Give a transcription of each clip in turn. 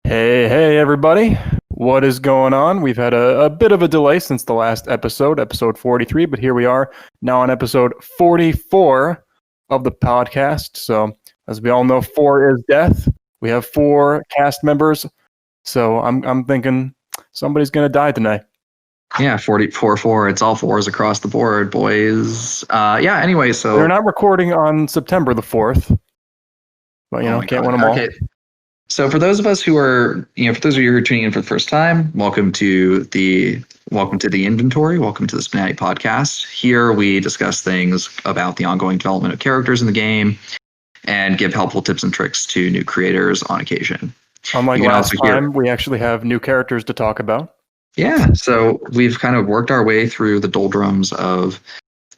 Hey, everybody. What is going on? We've had a bit of a delay since the last episode 43, but here we are now on episode 44 of the podcast. So, as we all know, 4 is death. We have 4 cast members. So, I'm thinking somebody's going to die tonight. Yeah, 44. It's all 4s across the board, boys. Anyway, so They're not recording on September the 4th. But, can't win them all. Okay. So for those of us who are, for those of you who are tuning in for the first time, welcome to the inventory. Welcome to the SPNatI podcast. Here we discuss things about the ongoing development of characters in the game and give helpful tips and tricks to new creators on occasion. Unlike last time, we actually have new characters to talk about. Yeah, so we've kind of worked our way through the doldrums of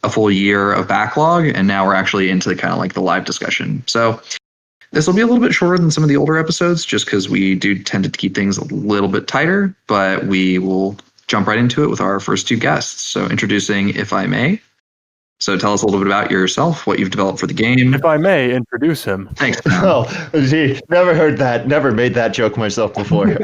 a full year of backlog, and now we're actually into kind of like the live discussion. So this will be a little bit shorter than some of the older episodes, just because we do tend to keep things a little bit tighter, but we will jump right into it with our first 2 guests. So introducing If I May. So tell us a little bit about yourself, what you've developed for the game. If I may introduce him. Thanks. Oh, gee, never heard that. Never made that joke myself before.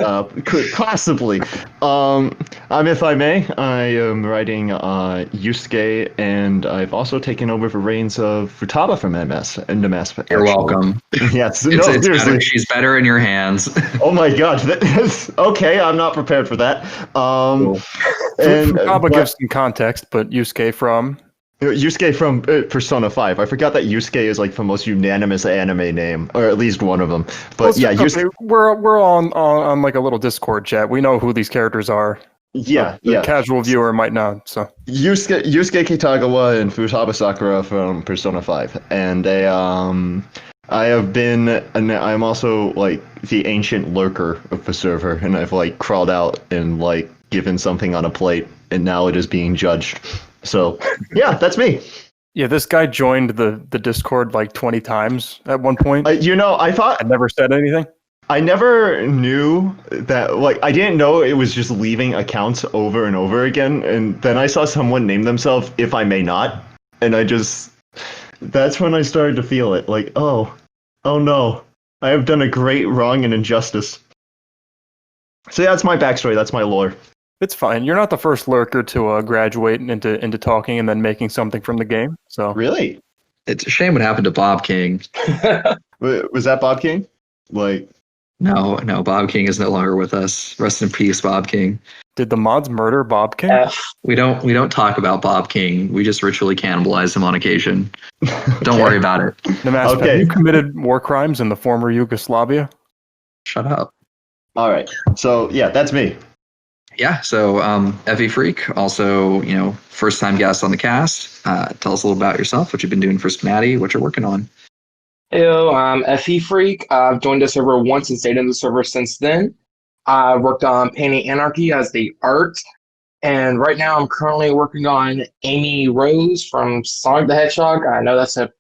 Could possibly. I'm If I May. I am writing Yusuke, and I've also taken over the reins of Futaba from nmasp. You're welcome. Yes. It's better. She's better in your hands. Oh my god. Okay, I'm not prepared for that. Cool. Futaba gives some context, but Yusuke from Persona 5. I forgot that Yusuke is like the most unanimous anime name, or at least one of them. But Yusuke, we're on like a little Discord chat. We know who these characters are. Yeah, the casual viewer might not. So Yusuke Kitagawa and Futaba Sakura from Persona 5, and I have been, and I'm also like the ancient lurker of the server, and I've like crawled out and like given something on a plate, and now it is being judged. So, yeah, that's me. Yeah, this guy joined the Discord like 20 times at one point. I thought I never said anything. I never knew that, like, I didn't know it was just leaving accounts over and over again. And then I saw someone name themselves If I May Not. And that's when I started to feel it. Like, oh no, I have done a great wrong and injustice. So yeah, that's my backstory. That's my lore. It's fine. You're not the first lurker to graduate into talking and then making something from the game. So really, it's a shame what happened to Bob King. Was that Bob King? Like, no, Bob King is no longer with us. Rest in peace, Bob King. Did the mods murder Bob King? We don't talk about Bob King. We just ritually cannibalize him on occasion. Don't worry about it. nmasp, have you committed war crimes in the former Yugoslavia? Shut up. All right. So yeah, that's me. Yeah, so Effie Freak, also, first-time guest on the cast. Tell us a little about yourself, what you've been doing for SPNatI, what you're working on. Hello, I'm Effie Freak. I've joined the server once and stayed in the server since then. I worked on Painting Anarchy as the art, and right now I'm currently working on Amy Rose from Sonic the Hedgehog. I know that's a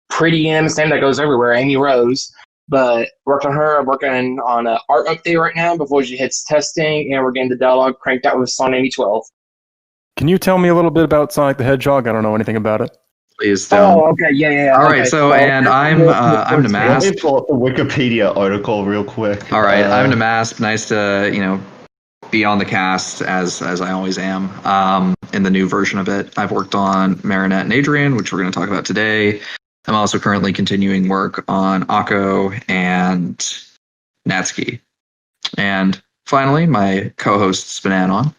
pretty famous name that goes everywhere, Amy Rose. But worked on her. I'm working on an art update right now before she hits testing, and we're getting the dialogue cranked out with Sonic 8012. Can you tell me a little bit about Sonic the Hedgehog? I don't know anything about it. Please don't. Oh, okay, yeah. All right, so and I'm nmasp. Let me pull up the Wikipedia article real quick. All right, I'm nmasp. Nice to be on the cast as I always am. In the new version of it, I've worked on Marinette and Adrien, which we're going to talk about today. I'm also currently continuing work on Akko and Natsuki. And finally, my co-host spnanon.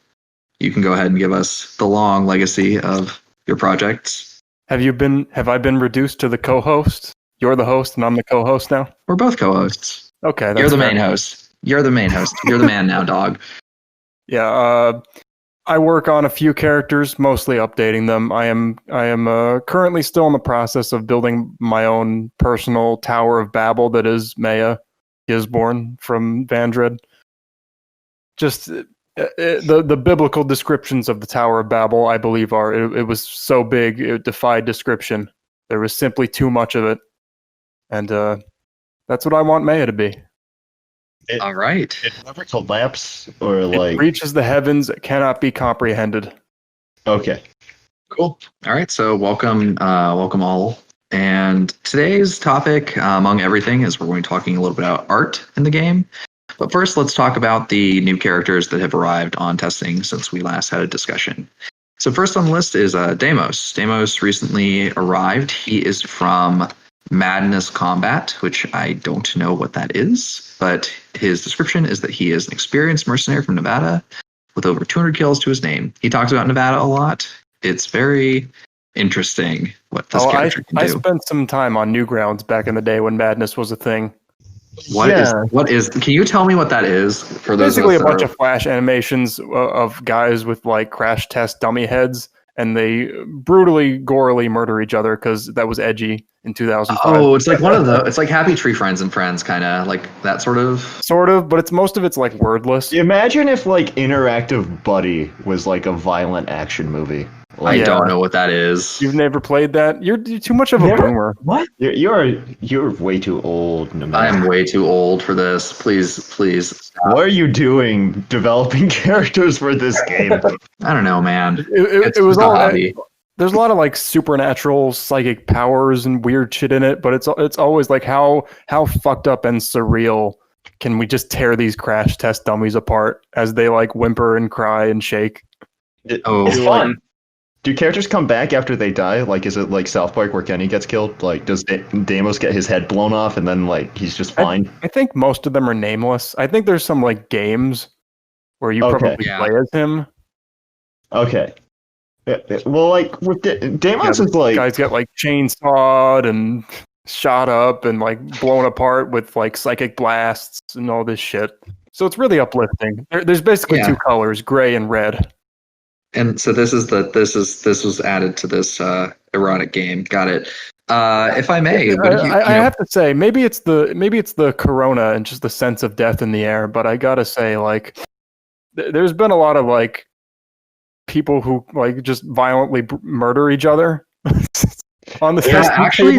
You can go ahead and give us the long legacy of your projects. Have I been reduced to the co-host? You're the host and I'm the co-host now? We're both co-hosts. Okay. You're the main host. You're the main host. You're the man now, dog. Yeah, I work on a few characters, mostly updating them. I am currently still in the process of building my own personal Tower of Babel that is Maya Gisborne from Vandred. Just the biblical descriptions of the Tower of Babel, I believe, it was so big it defied description. There was simply too much of it, and that's what I want Maya to be. All right. It never collapse or like... It reaches the heavens, it cannot be comprehended. Okay. Cool. All right, so welcome all. And today's topic, among everything, is we're going to be talking a little bit about art in the game. But first, let's talk about the new characters that have arrived on testing since we last had a discussion. So first on the list is Deimos. Deimos recently arrived. He is from Madness Combat, which I don't know what that is, but his description is that he is an experienced mercenary from Nevada with over 200 kills to his name. He talks about Nevada a lot. It's very interesting what this character can do. I spent some time on Newgrounds back in the day when Madness was a thing. What is can you tell me what that is for those Basically of us a bunch of flash animations of guys with like crash test dummy heads, and they brutally gorily murder each other because that was edgy in 2005. Oh, it's like one of the it's like Happy Tree Friends and Friends, kind of like that sort of, but most of it's like wordless. Imagine if like Interactive Buddy was like a violent action movie. I don't know what that is. You've never played that? You're too much of a boomer. What? You're way too old. I am way too old for this. Please stop. What are you doing developing characters for this game? I don't know, man. It was a all hobby. There's a lot of like supernatural psychic powers and weird shit in it, but it's always like how fucked up and surreal can we just tear these crash test dummies apart as they like whimper and cry and shake? It's fun. Do characters come back after they die? Like, is it like South Park where Kenny gets killed? Like, does Deimos get his head blown off and then like he's just fine? I think most of them are nameless. I think there's some like games where you probably play as him. Okay. Well, like with Deimos is like guys get like chainsawed and shot up and like blown apart with like psychic blasts and all this shit. So it's really uplifting. There's basically two colors, gray and red. And so this was added to this erotic game. Got it. If I may, I have to say maybe it's the corona and just the sense of death in the air. But I gotta say, like, there's been a lot of like people who like just violently murder each other. On the actually,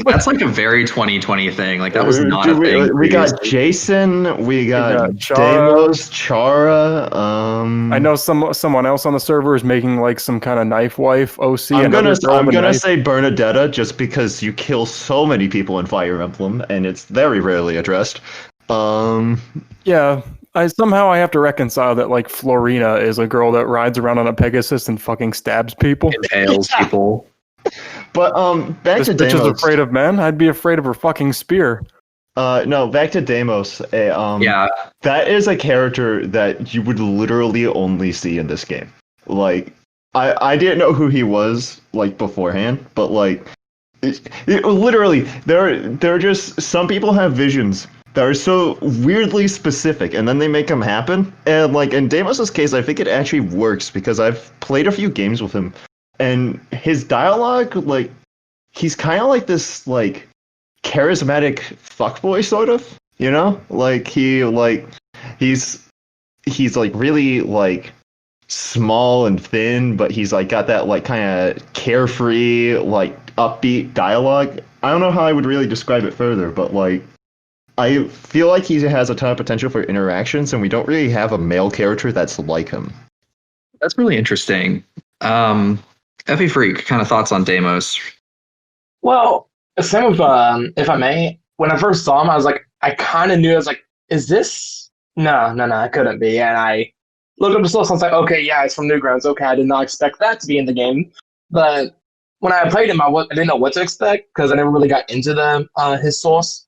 that's like a very 2020 thing. Like that was not a thing. We got Jason, we got Deimos, Chara. I know someone else on the server is making like some kind of knife wife OC. I'm gonna say Bernadetta just because you kill so many people in Fire Emblem and it's very rarely addressed. Yeah. I have to reconcile that like Florina is a girl that rides around on a Pegasus and fucking stabs people. Impales people. But back to Deimos. This bitch is afraid of men. I'd be afraid of her fucking spear. No, back to Deimos. That is a character that you would literally only see in this game. Like, I didn't know who he was like beforehand, but like, literally, there are just some people have visions that are so weirdly specific, and then they make them happen. And like in Deimos' case, I think it actually works because I've played a few games with him. And his dialogue, like, he's kind of like this, like, charismatic fuckboy, sort of, you know? Like, he's like, really, like, small and thin, but he's, like, got that, like, kind of carefree, like, upbeat dialogue. I don't know how I would really describe it further, but, like, I feel like he has a ton of potential for interactions, and we don't really have a male character that's like him. That's really interesting. Effie Freak, kind of thoughts on Deimos? Well, same with, if I may, when I first saw him, I was like, I kind of knew, I was like, is this? No, it couldn't be. And I looked up the source, and I was like, okay, yeah, it's from Newgrounds. Okay, I did not expect that to be in the game. But when I played him, I didn't know what to expect, because I never really got into his source.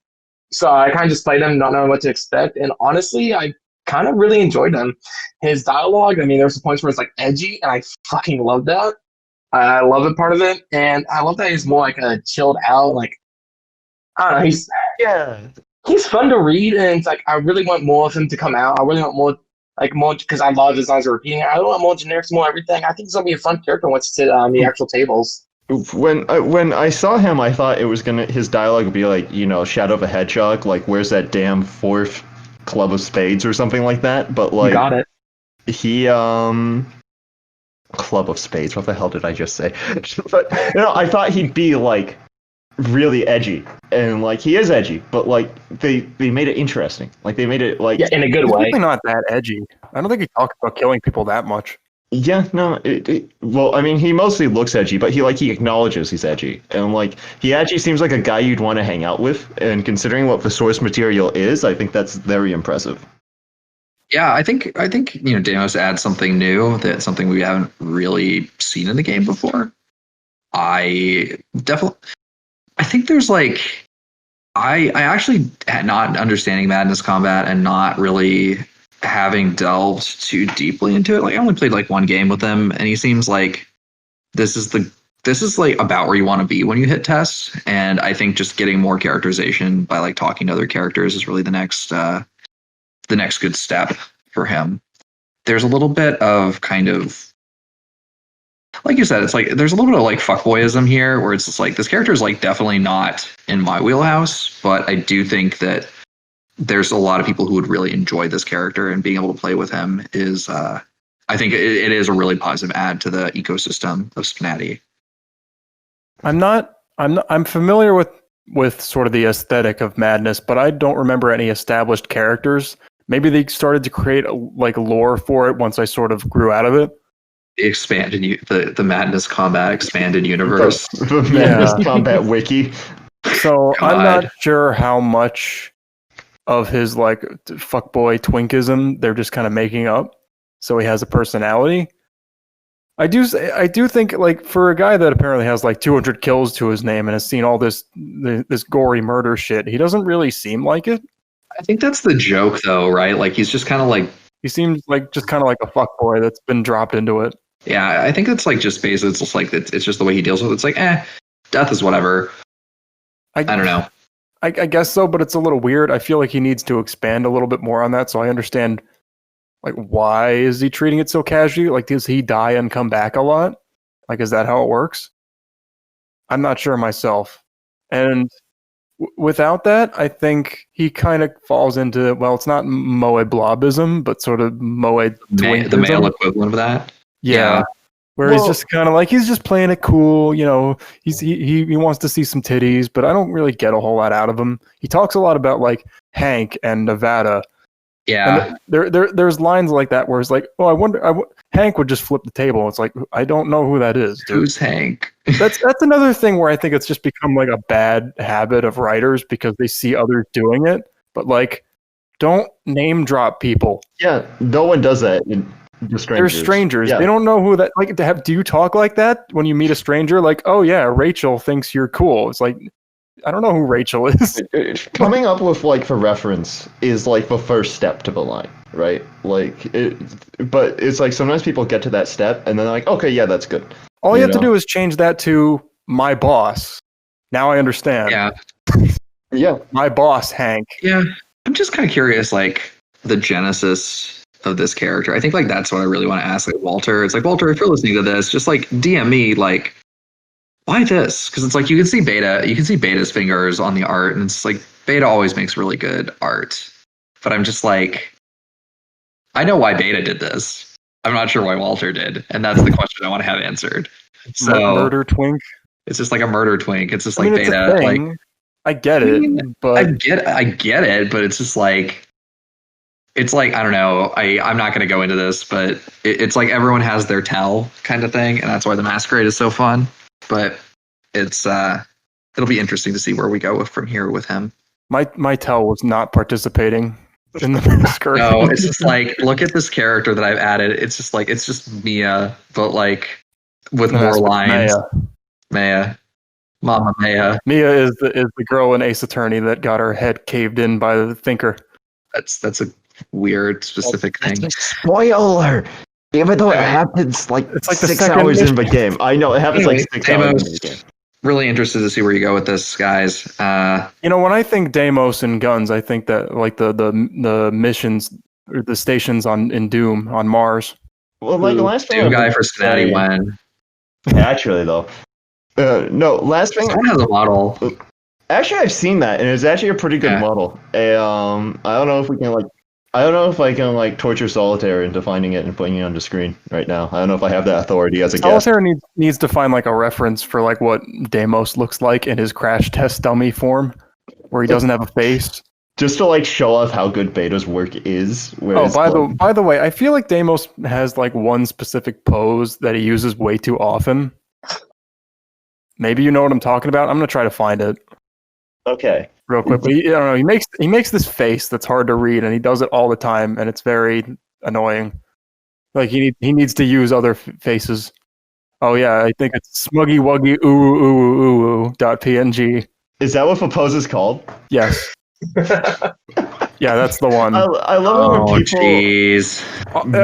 So I kind of just played him, not knowing what to expect. And honestly, I kind of really enjoyed him. His dialogue, I mean, there's some points where it's like edgy, and I fucking love that. I love it, part of it, and I love that he's more like a chilled out, like, I don't know, he's fun to read, and it's like, I really want more of him to come out. I really want more, because I love his lines of repeating. I don't want more generics, more everything. I think he's going to be a fun character once you sit on the actual tables. When I saw him, I thought it was his dialogue would be like, you know, Shadow of a Hedgehog, like, where's that damn fourth Club of Spades or something like that, but like, you got it. He, Club of Spades. What the hell did I just say? But I thought he'd be like really edgy, and like he is edgy, but like they made it interesting. Like they made it like in a good way. He's not that edgy. I don't think he talks about killing people that much. Yeah, no, well, I mean, he mostly looks edgy, but he acknowledges he's edgy, and like he actually seems like a guy you'd want to hang out with. And considering what the source material is, I think that's very impressive. Yeah, I think Deimos adds something new, that something we haven't really seen in the game before. I definitely I think there's like I actually had not understanding Madness combat and not really having delved too deeply into it. Like I only played like one game with him, and he seems like this is like about where you want to be when you hit tests. And I think just getting more characterization by like talking to other characters is really the next good step for him. There's a little bit of kind of, like you said, it's like there's a little bit of like fuckboyism here, where it's just like this character is like definitely not in my wheelhouse, but I do think that there's a lot of people who would really enjoy this character, and being able to play with him is, I think it is a really positive add to the ecosystem of SPNatI. I'm familiar with sort of the aesthetic of Madness, but I don't remember any established characters. Maybe they started to create like lore for it once I sort of grew out of it. The Madness Combat expanded universe. The Madness Combat wiki. So God. I'm not sure how much of his like fuckboy twinkism they're just kind of making up, so he has a personality. I do think, like, for a guy that apparently has like 200 kills to his name and has seen all this gory murder shit, he doesn't really seem like it. I think that's the joke, though, right? Like he's just kind of like, He seems like just kind of like a fuckboy that's been dropped into it. yeah. I think it's like just basically it's just like it's just the way he deals with it. It's like, death is whatever. I don't know. I guess so, but it's a little weird. I feel like he needs to expand a little bit more on that, so I understand. Like, why is he treating it so casually? Like, does he die and come back a lot? Like, is that how it works? I'm not sure myself. And without that, I think he kind of falls into, well, it's not moe blobism, but sort of moe twinkism. The male equivalent of that. Yeah. Where he's just kind of like, he's just playing it cool, you know, he wants to see some titties, but I don't really get a whole lot out of him. He talks a lot about like Hank and Nevada. Yeah. And there's lines like that where it's like, oh, I wonder, Hank would just flip the table. It's like, I don't know who that is, dude. Who's Hank? That's another thing where I think it's just become like a bad habit of writers because they see others doing it. But like, don't name drop people. Yeah, no one does that. They're strangers. Yeah. They don't know who that. Like, do you talk like that when you meet a stranger? Like, oh yeah, Rachel thinks you're cool. It's like, I don't know who Rachel is. Coming up with like the reference is like the first step to the line, right? Like but it's like sometimes people get to that step and then they're like, okay, yeah, that's good. All you have to do is change that to my boss. Now I understand. Yeah. Yeah. My boss, Hank. Yeah. I'm just kind of curious, like, the genesis of this character. I think like that's what I really want to ask, like, Walter. It's like, Walter, if you're listening to this, just like DM me, like, why this? Because it's like you can see Beta's fingers on the art, and it's like Beta always makes really good art. But I'm just like, I know why Beta did this. I'm not sure why Walter did, and that's the question I want to have answered. So Murder twink. It's just like a murder twink. It's just like, I mean, it's Beta. a thing. Like, I get it, but I get it, but it's just like, it's like, I don't know. I'm not going to go into this, but it's like everyone has their tell kind of thing, and that's why the Masquerade is so fun. But it'll be interesting to see where we go from here with him. my tell was not participating in the Masquerade. No, it's just like, look at this character that I've added. It's just like, it's just Mia, but like with more lines. Maya. Mama Maya. Mia is the girl in Ace Attorney that got her head caved in by the Thinker. That's a weird specific thing. Spoiler! Even though it happens like It's like the 6 second hours mission. in the game. I know it happens Anyway, like 6 hours in Deimos, the game. really interested to see where you go with this, guys. You know, when I think Deimos and guns, I think that like the missions, or the stations in Doom on Mars. Well, like the last thing. New guy for SPNatI when Actually, though. No, last thing. someone has a model. Actually, I've seen that, and it's actually a pretty good Yeah. model. I don't know if we can I don't know if I can like torture Solitaire into finding it and putting it on the screen right now. I don't know if I have that authority as a guest. Solitaire needs to find like a reference for like what Deimos looks like in his crash test dummy form, where he doesn't have a face. just to like show off how good Beta's work is. Oh, by the way, I feel like Deimos has like one specific pose that he uses way too often. Maybe you know what I'm talking about. I'm gonna try to find it Okay. real quick. But I don't know. He makes this face that's hard to read, and he does it all the time, and it's very annoying. Like he needs to use other faces. Oh yeah, I think it's smuggy wuggy .png. Is that what the pose is called? Yes. Yeah, that's the one. I love it when people. Jeez.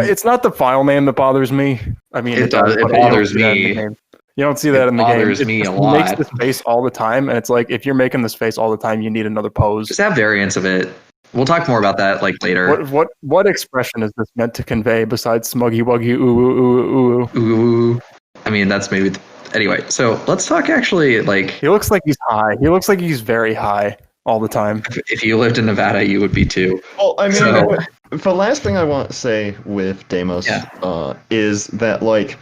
It's not the file name that bothers me. I mean, It does. It but you don't bothers see that in the me. game. You don't see that in the game. Bothers me a He makes lot. this face all the time, and it's like if you're making this face all the time, you need another pose. Just have variants of it. We'll talk more about that like later. What expression is this meant to convey besides smuggy wuggy ooh? Ooh. I mean, that's maybe. Anyway, so let's talk actually like. He looks like he's high. He looks like he's very high all the time. If you lived in Nevada, you would be too. Well, I mean, So- the last thing I want to say with Deimos Yeah. is that, like,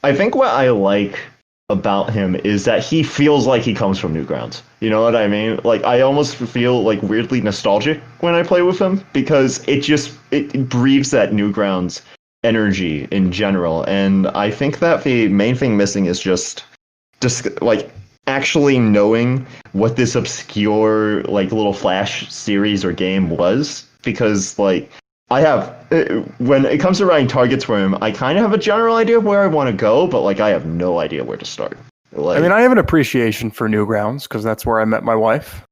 I think what I like about him is that he feels like he comes from Newgrounds. You know what I mean? Like, I almost feel like weirdly nostalgic when I play with him because it breathes that Newgrounds energy in general. And I think that the main thing missing is just like actually knowing what this obscure like little Flash series or game was, because like I have when it comes to writing targets for him, I kind of have a general idea of where I want to go, but like I have no idea where to start. Like, I mean, I have an appreciation for Newgrounds because that's where I met my wife.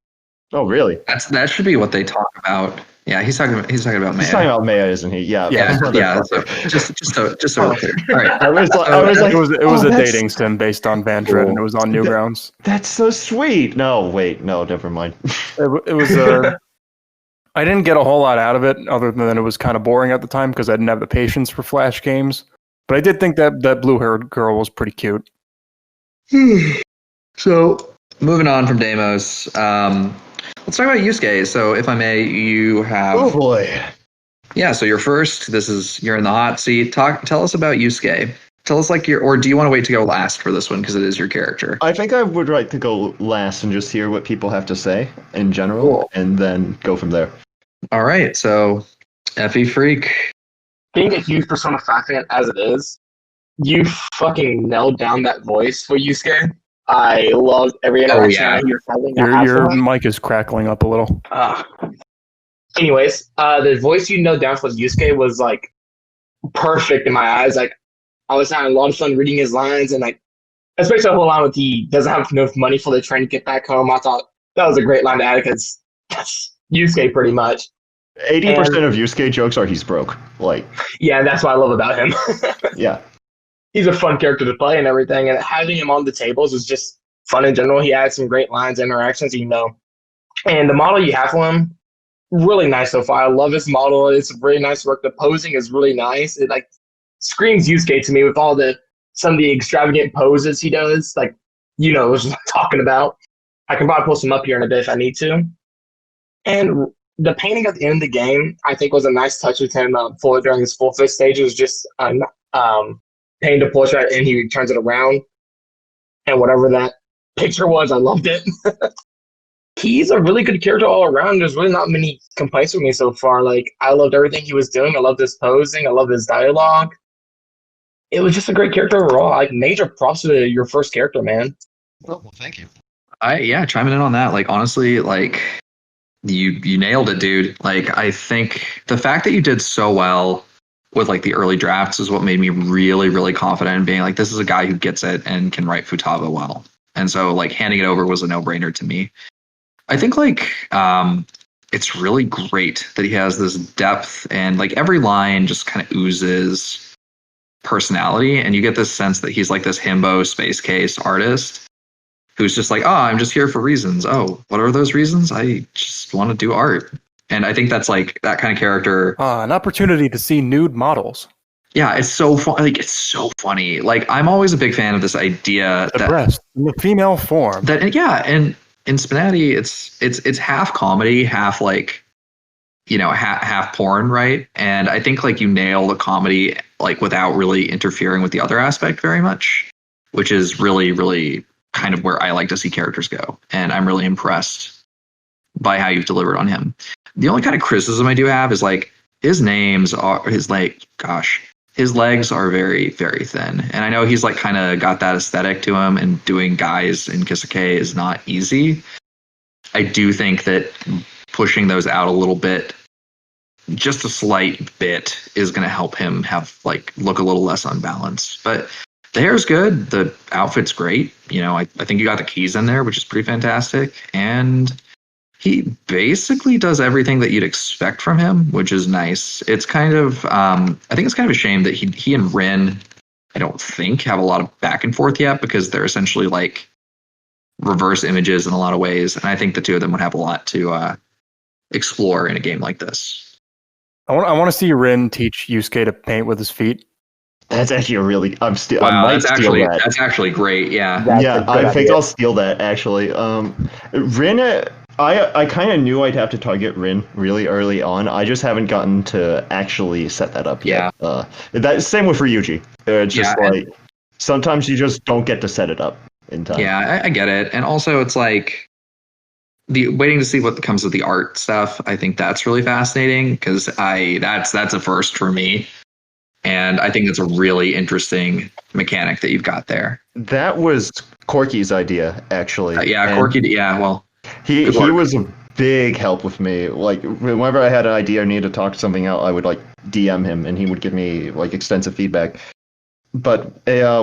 oh really? That should be what they talk about. Yeah, he's talking about Maya. He's talking about Maya, isn't he? Yeah. Yeah. So, just so we're clear. All right. I was like, it was oh, a that's- dating sim based on Vandred, and it was on Newgrounds. That's so sweet. No, wait, no, never mind. It was I didn't get a whole lot out of it, other than it was kind of boring at the time because I didn't have the patience for Flash games. But I did think that blue-haired girl was pretty cute. So moving on from Deimos, let's talk about Yusuke. So if I may, you have Oh boy. yeah. So you're first. You're in the hot seat. Tell us about Yusuke. Tell us like or do you want to wait to go last for this one because it is your character? I think I would like to go last and just hear what people have to say in general, Cool. and then go from there. All right. So Effie Freak. Being a huge Persona 5 fan as it is, you fucking nailed down that voice for Yusuke. I loved every interaction yeah. you're having. Your mic is crackling up a little. Anyways, the voice you nailed down for Yusuke was like perfect in my eyes. Like I was having a lot of fun reading his lines, and like especially the whole line with he doesn't have enough money for the train to get back home. I thought that was a great line to add because that's Yusuke pretty much. 80% of Yusuke jokes are he's broke. Like, Yeah, that's what I love about him. yeah. He's a fun character to play and everything, and having him on the tables is just fun in general. He had some great lines, interactions, and the model you have for him, really nice so far. I love his model. It's really nice work. The posing is really nice. It like screams Yusuke to me with all some of the extravagant poses he does. Like what I'm talking about. I can probably post him up here in a bit if I need to. And the painting at the end of the game, I think, was a nice touch with him during his full fist stage. It was just painted a portrait and he turns it around. And whatever that picture was, I loved it. He's a really good character all around. There's really not many complaints with me so far. Like, I loved everything he was doing. I loved his posing. I loved his dialogue. It was just a great character overall. Like, major props to your first character, man. Oh, well, thank you. Chiming in on that. Like, honestly, like, you nailed it, dude. Like, I think the fact that you did so well with, like, the early drafts is what made me really, really confident in being like, this is a guy who gets it and can write Futaba well. And so, like, handing it over was a no-brainer to me. I think, like, it's really great that he has this depth and, like, every line just kind of oozes personality. And you get this sense that he's, like, this himbo space case artist who's just like, oh, I'm just here for reasons. Oh, what are those reasons? I just want to do art. And I think that's like that kind of character. An opportunity to see nude models. Yeah, it's so fun. Like, it's so funny. Like, I'm always a big fan of this idea The breast in the female form. and in SPNatI, it's half comedy, half like, half porn, right? And I think like you nail the comedy like without really interfering with the other aspect very much, which is really, really kind of where I like to see characters go. And I'm really impressed by how you've delivered on him. The only kind of criticism I do have is like his legs are very, very thin. And I know he's like kind of got that aesthetic to him, and doing guys in Kisekae is not easy. I do think that pushing those out a little bit, just a slight bit, is going to help him look a little less unbalanced. But the hair's good. The outfit's great. I think you got the keys in there, which is pretty fantastic. And he basically does everything that you'd expect from him, which is nice. It's kind of, I think it's kind of a shame that he and Rin, I don't think, have a lot of back and forth yet, because they're essentially like reverse images in a lot of ways. And I think the two of them would have a lot to explore in a game like this. I want to see Rin teach Yusuke to paint with his feet. That's actually a really. I might that's steal that. That's actually great. Yeah. I think I'll steal that actually. Rin. I kind of knew I'd have to target Rin really early on. I just haven't gotten to actually set that up yet. That same with Ryuji. It's just sometimes you just don't get to set it up in time. Yeah, I get it. And also it's like the waiting to see what comes with the art stuff. I think that's really fascinating, because that's a first for me. And I think it's a really interesting mechanic that you've got there. That was Corky's idea, actually. Corky. Yeah, well, he was a big help with me. Like, whenever I had an idea or needed to talk something out, I would like DM him, and he would give me like extensive feedback. But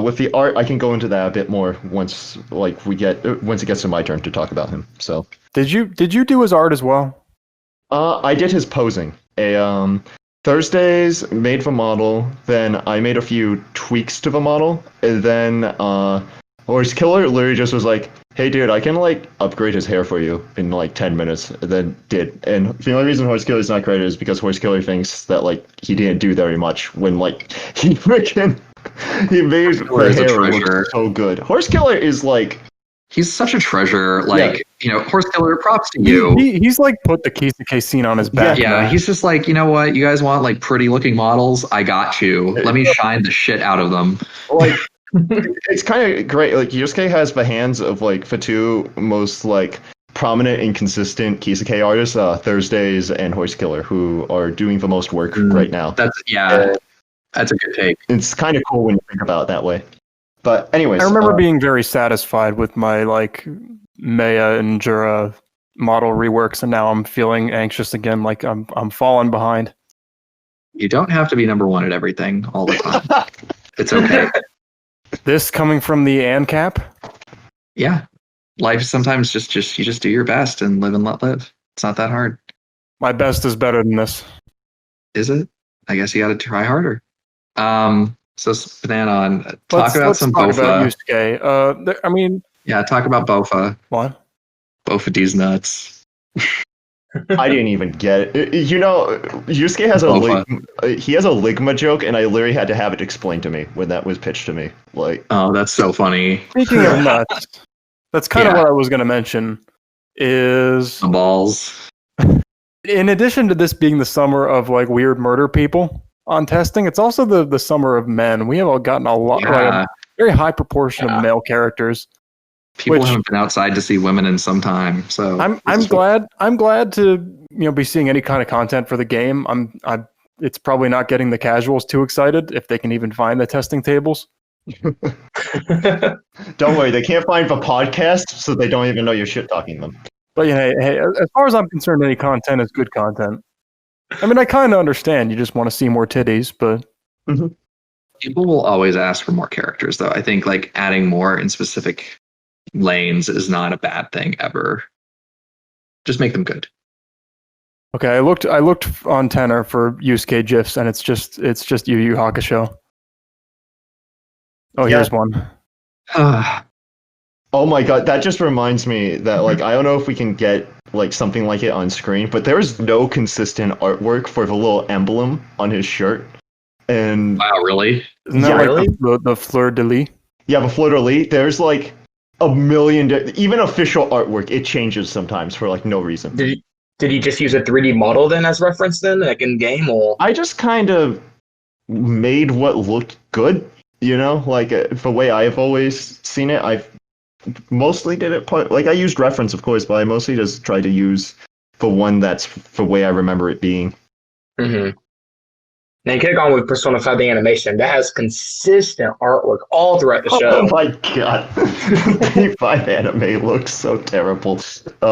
with the art, I can go into that a bit more once it gets to my turn to talk about him. So did you do his art as well? I did his posing. Thursdays made the model, then I made a few tweaks to the model, and then Horse Killer literally just was like, hey dude, I can like upgrade his hair for you in like 10 minutes, and then did. And the only reason Horse Killer is not credited is because Horse Killer thinks that like he didn't do very much when like he made the hair look so good. Horse Killer is like, he's such a treasure. Like, Horse Killer, props to you. He's like put the Kisekae scene on his back. Yeah, he's just like, you know what? You guys want like pretty looking models? I got you. Let me shine the shit out of them. Like, it's kind of great. Like, Yusuke has the hands of like the two most like prominent and consistent Kisekae artists, Thursdays and Horse Killer, who are doing the most work right now. That's a good take. It's kind of cool when you think about it that way. But anyways, I remember being very satisfied with my like Maya and Jura model reworks, and now I'm feeling anxious again, like I'm falling behind. You don't have to be number one at everything all the time. It's okay. This coming from the ANCAP? Yeah. Life sometimes just you just do your best and live and let live. It's not that hard. My best is better than this. Is it? I guess you got to try harder. So spnanon, talk about some Bofa. About Yusuke. Talk about Bofa. What? Bofa D's nuts. I didn't even get it. Yusuke has he has a Ligma joke, and I literally had to have it explained to me when that was pitched to me. Like, oh, that's so funny. Speaking of nuts, that's kind of what I was going to mention. Is the balls. In addition to this being the summer of like weird murder people on testing, it's also the summer of men. We have all gotten a very high proportion of male characters. People haven't been outside to see women in some time, so I'm glad to be seeing any kind of content for the game. It's probably not getting the casuals too excited if they can even find the testing tables. Don't worry, they can't find the podcast, so they don't even know you're shit talking them. But hey, as far as I'm concerned, any content is good content. I mean, I kind of understand you just want to see more titties, but people will always ask for more characters, though. I think like adding more in specific lanes is not a bad thing ever. Just make them good. Okay, I looked on Tenor for Yusuke GIFs, and it's just Yu Yu Hakusho. Oh, here's one. Oh my god, that just reminds me that like I don't know if we can get like something like it on screen, but there is no consistent artwork for the little emblem on his shirt. And wow, really? Isn't that like the fleur de lis? Yeah, the fleur de lis. There's like a million, even official artwork, it changes sometimes for like no reason. Did he just use a 3D model then as reference then, like in game, or? I just kind of made what looked good, like the way I've always seen it. I've mostly did it like I used reference, of course, but I mostly just tried to use the one that's the way I remember it being. Mm-hmm. Now you could have gone with Persona 5 the animation. That has consistent artwork all throughout the show. Oh my god. The 5 anime looks so terrible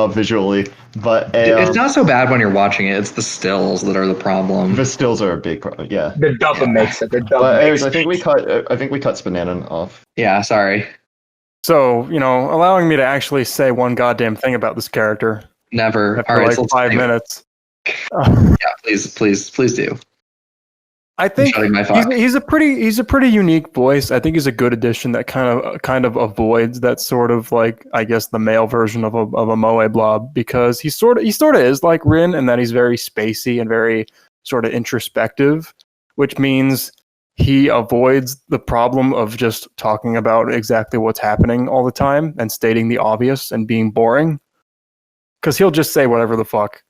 visually. But It's not so bad when you're watching it. It's the stills that are the problem. the stills are a big problem, yeah. The dubbing makes it. The dubbing But anyways, makes I think we cut spnanon off. Yeah, sorry. So, allowing me to actually say one goddamn thing about this character Never. after All right, like so let's 5 think. minutes. Yeah, please do. I think Shutting my fuck. he's a pretty unique voice. I think he's a good addition that kind of avoids that sort of like, I guess, the male version of a moe blob, because he sort of is like Rin in that he's very spacey and very sort of introspective, which means he avoids the problem of just talking about exactly what's happening all the time and stating the obvious and being boring, because he'll just say whatever the fuck,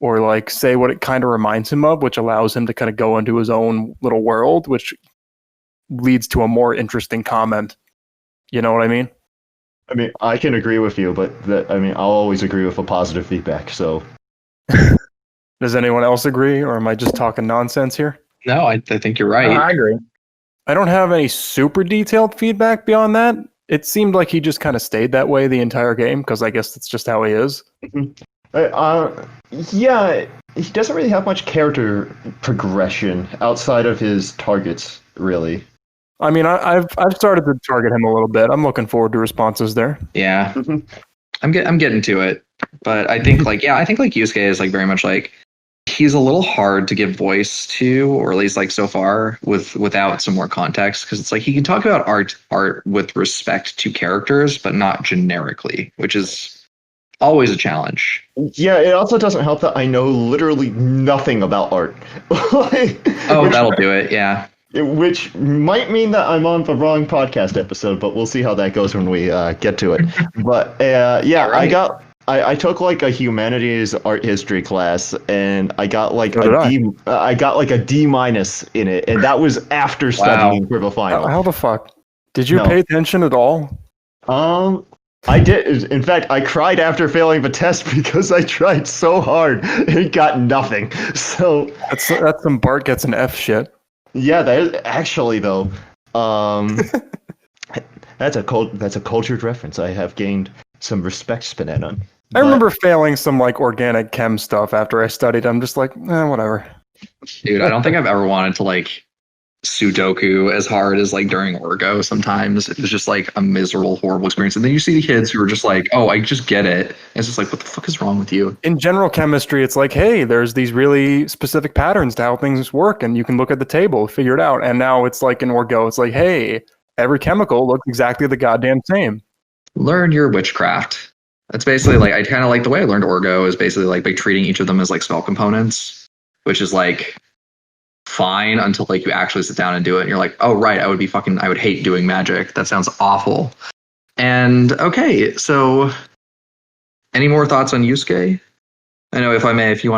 or like say what it kind of reminds him of, which allows him to kind of go into his own little world, which leads to a more interesting comment. You know what I mean? I mean, I can agree with you, but I'll always agree with a positive feedback. So, Does anyone else agree, or am I just talking nonsense here? No, I think you're right. I agree. I don't have any super detailed feedback beyond that. It seemed like he just kind of stayed that way the entire game, because I guess that's just how he is. Yeah, he doesn't really have much character progression outside of his targets, really. I mean, I've started to target him a little bit. I'm looking forward to responses there. Yeah, I'm getting to it, but I think like Yusuke is like very much like, he's a little hard to give voice to, or at least like so far without some more context, because it's like he can talk about art with respect to characters, but not generically, which is always a challenge. Yeah, it also doesn't help that I know literally nothing about art. That'll do it. Yeah. Which might mean that I'm on the wrong podcast episode, but we'll see how that goes when we get to it. But yeah, Right. I took like a humanities art history class, and I got like I got like a D- in it, and that was after studying for the final. How the fuck? Did you No. pay attention at all? I did. In fact, I cried after failing the test because I tried so hard and got nothing. So That's some Bart gets an F shit. yeah, that is actually though. That's a cultured reference. I have gained some respect, spnanon. I remember failing some like organic chem stuff after I studied. I'm just like, whatever. Dude, I don't think I've ever wanted to like Sudoku as hard as like during Orgo. Sometimes it was just like a miserable, horrible experience. And then you see the kids who are just like, oh, I just get it. And it's just like, what the fuck is wrong with you? In general chemistry, it's like, hey, there's these really specific patterns to how things work, and you can look at the table, figure it out. And now it's like in Orgo, it's like, hey, every chemical looks exactly the goddamn same. Learn your witchcraft. That's basically like, I kind of like the way I learned Orgo is basically like by treating each of them as like spell components, which is like fine until like you actually sit down and do it and you're like, oh right, I would hate doing magic. That sounds awful. And okay, so any more thoughts on Yusuke? I know, if I may, if you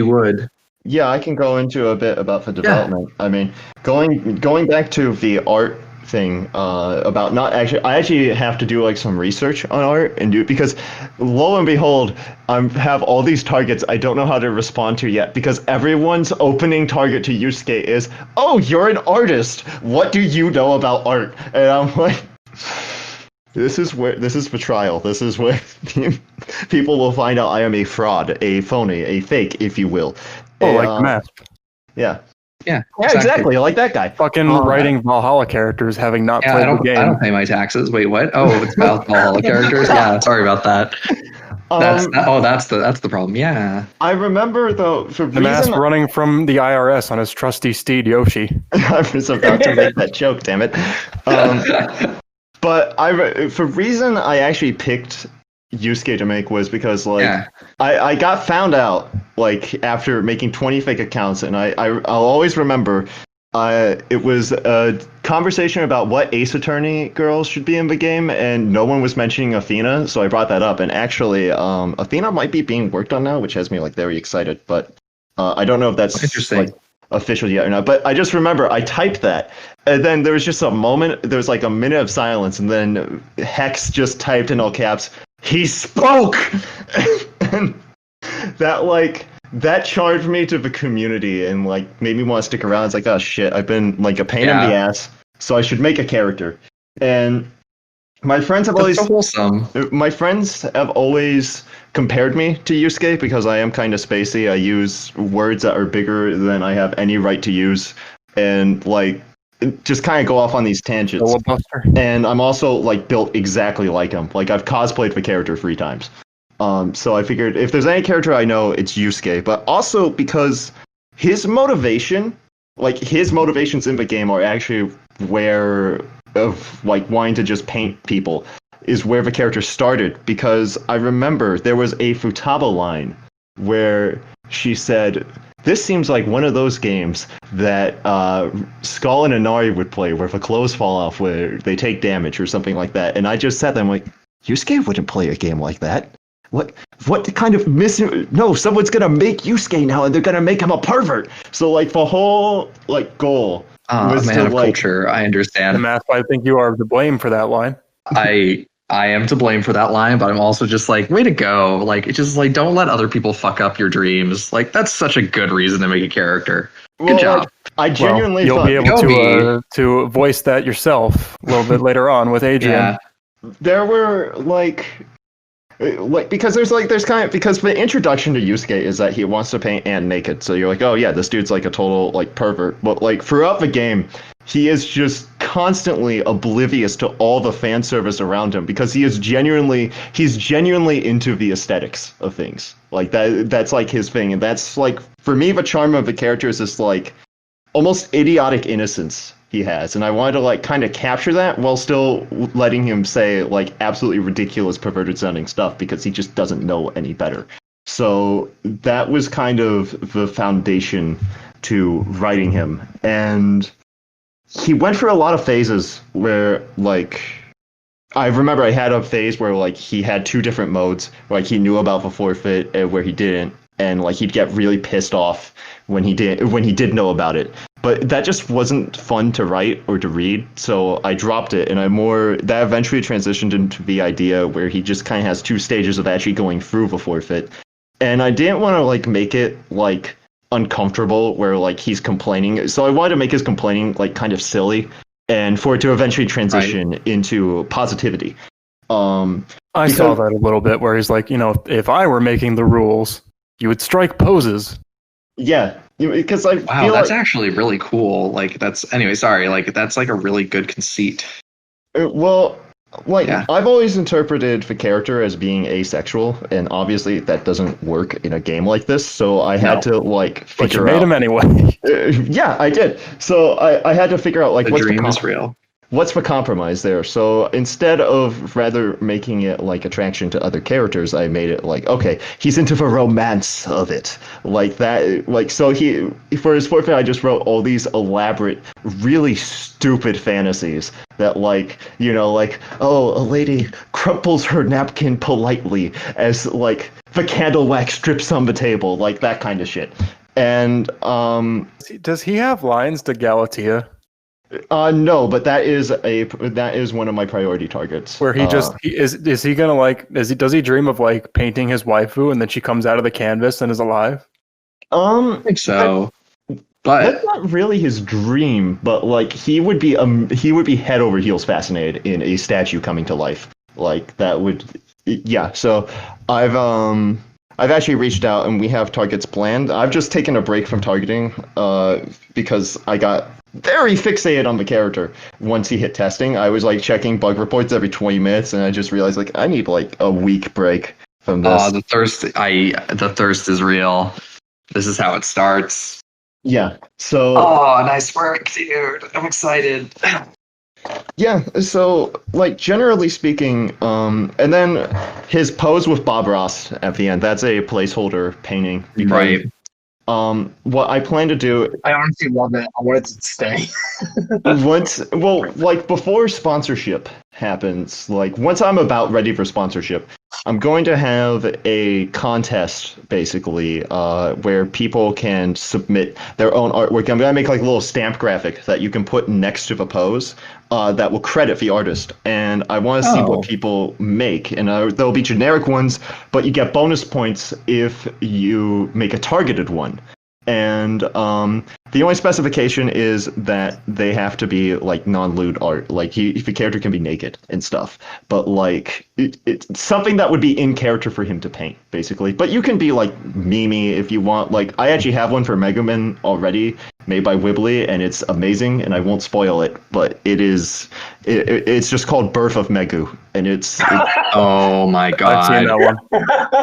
would. Yeah, I can go into a bit about the development. Yeah. I mean, going back to the art thing about not actually, I actually have to do like some research on art and do, because lo and behold, I have all these targets I don't know how to respond to yet, because everyone's opening target to Yusuke is, oh, you're an artist, what do you know about art? And I'm like, this is the trial. This is where people will find out I am a fraud, a phony, a fake, if you will. Oh, like the mask. Yeah. Yeah, exactly. Like that guy. Fucking writing Valhalla characters, having not played the game. I don't pay my taxes. Wait, what? Oh, it's about Valhalla characters. Yeah, sorry about that. That's the problem. Yeah. I remember though, for the mask running from the IRS on his trusty steed Yoshi. I was about to make that joke. Damn it. But for reason I actually picked Yusuke to make was because I got found out like after making 20 fake accounts, and I'll always remember it was a conversation about what Ace Attorney girls should be in the game, and no one was mentioning Athena, so I brought that up. And actually Athena might be being worked on now, which has me like very excited, but I don't know if that's interesting. Like, official yet or not, but I just remember I typed that, and then there was just a moment, there was like a minute of silence, and then Hex just typed in all caps, he spoke! And that charged me to the community and like made me want to stick around. It's like, oh shit, I've been like a pain in the ass, so I should make a character. And my friends have That's so wholesome. my friends have always compared me to Yusuke because I am kind of spacey. I use words that are bigger than I have any right to use, and like just kind of go off on these tangents. And I'm also like built exactly like him. Like I've cosplayed the character 3 times. So I figured if there's any character I know, it's Yusuke. But also because his motivations in the game are actually where of like wanting to just paint people is where the character started. Because I remember there was a Futaba line where she said, "This seems like one of those games that Skull and Inari would play where the clothes fall off, where they take damage or something like that." And I just sat there and I'm like, Yusuke wouldn't play a game like that. What kind of no, someone's gonna make Yusuke now and they're gonna make him a pervert. So like the whole like goal was man to of like culture, I understand. Nmasp, I think you are to blame for that line. I am to blame for that line, but I'm also just like, way to go. Like, it's just like, don't let other people fuck up your dreams. Like, that's such a good reason to make a character. Good job. Like, I genuinely you'll thought be able to voice that yourself a little bit later on with Adrien. Yeah. there were because because the introduction to Yusuke is that he wants to paint Anne naked, so you're like, oh yeah, this dude's like a total like pervert. But like throughout the game, he is just constantly oblivious to all the fan service around him because he's genuinely into the aesthetics of things. Like that's like his thing, and that's like for me the charm of the character is this like almost idiotic innocence he has, and I wanted to like kind of capture that while still letting him say like absolutely ridiculous perverted sounding stuff because he just doesn't know any better. So that was kind of the foundation to writing him, and he went through a lot of phases where like I remember I had a phase where like he had 2 different modes, like he knew about the forfeit and where he didn't, and like he'd get really pissed off when he did know about it. But that just wasn't fun to write or to read, so I dropped it, and that eventually transitioned into the idea where he just kind of has 2 stages of actually going through the forfeit. And I didn't want to like make it like uncomfortable where like he's complaining, so I wanted to make his complaining like kind of silly and for it to eventually transition into positivity. I saw that a little bit where he's like, if I were making the rules, you would strike poses. Yeah, because I feel that's like, actually really cool. Like that's anyway. Sorry, like that's like a really good conceit. Well, like I've always interpreted the character as being asexual, and obviously that doesn't work in a game like this. So I had to like figure but you made out. him anyway. Yeah, I did. So I had to figure out like The dream is real. What's the compromise there? So instead of rather making it like attraction to other characters, I made it like, okay, he's into the romance of it. Like that, like, so for his forfeit, I just wrote all these elaborate, really stupid fantasies that like, like, oh, a lady crumples her napkin politely as like the candle wax drips on the table, like that kind of shit. And, does he have lines to Galatea? No, but that is one of my priority targets. Where does he dream of like painting his waifu and then she comes out of the canvas and is alive? I think so. But that's not really his dream, but like he would be head over heels fascinated in a statue coming to life. Like that would so I've actually reached out and we have targets planned. I've just taken a break from targeting because I got very fixated on the character once he hit testing. I was like checking bug reports every 20 minutes and I just realized like I need like a week break from this. The thirst is real. This is how it starts. Yeah. So nice work, dude. I'm excited. Yeah, so like generally speaking, and then his pose with Bob Ross at the end, that's a placeholder painting. Because, right. What I plan to do, I honestly love it. I want it to stay. before sponsorship happens, like once I'm about ready for sponsorship, I'm going to have a contest basically where people can submit their own artwork. I'm going to make like a little stamp graphic that you can put next to the pose that will credit the artist. And I want to see what people make. And there'll be generic ones, but you get bonus points if you make a targeted one. And the only specification is that they have to be like non-lewd art. Like if a character can be naked and stuff, but like it's something that would be in character for him to paint, basically. But you can be like Mimi if you want. Like I actually have one for Megumin already, made by Wibbly, and it's amazing. And I won't spoil it, but it's just called Birth of Megu, and it's oh my god, I've seen that one.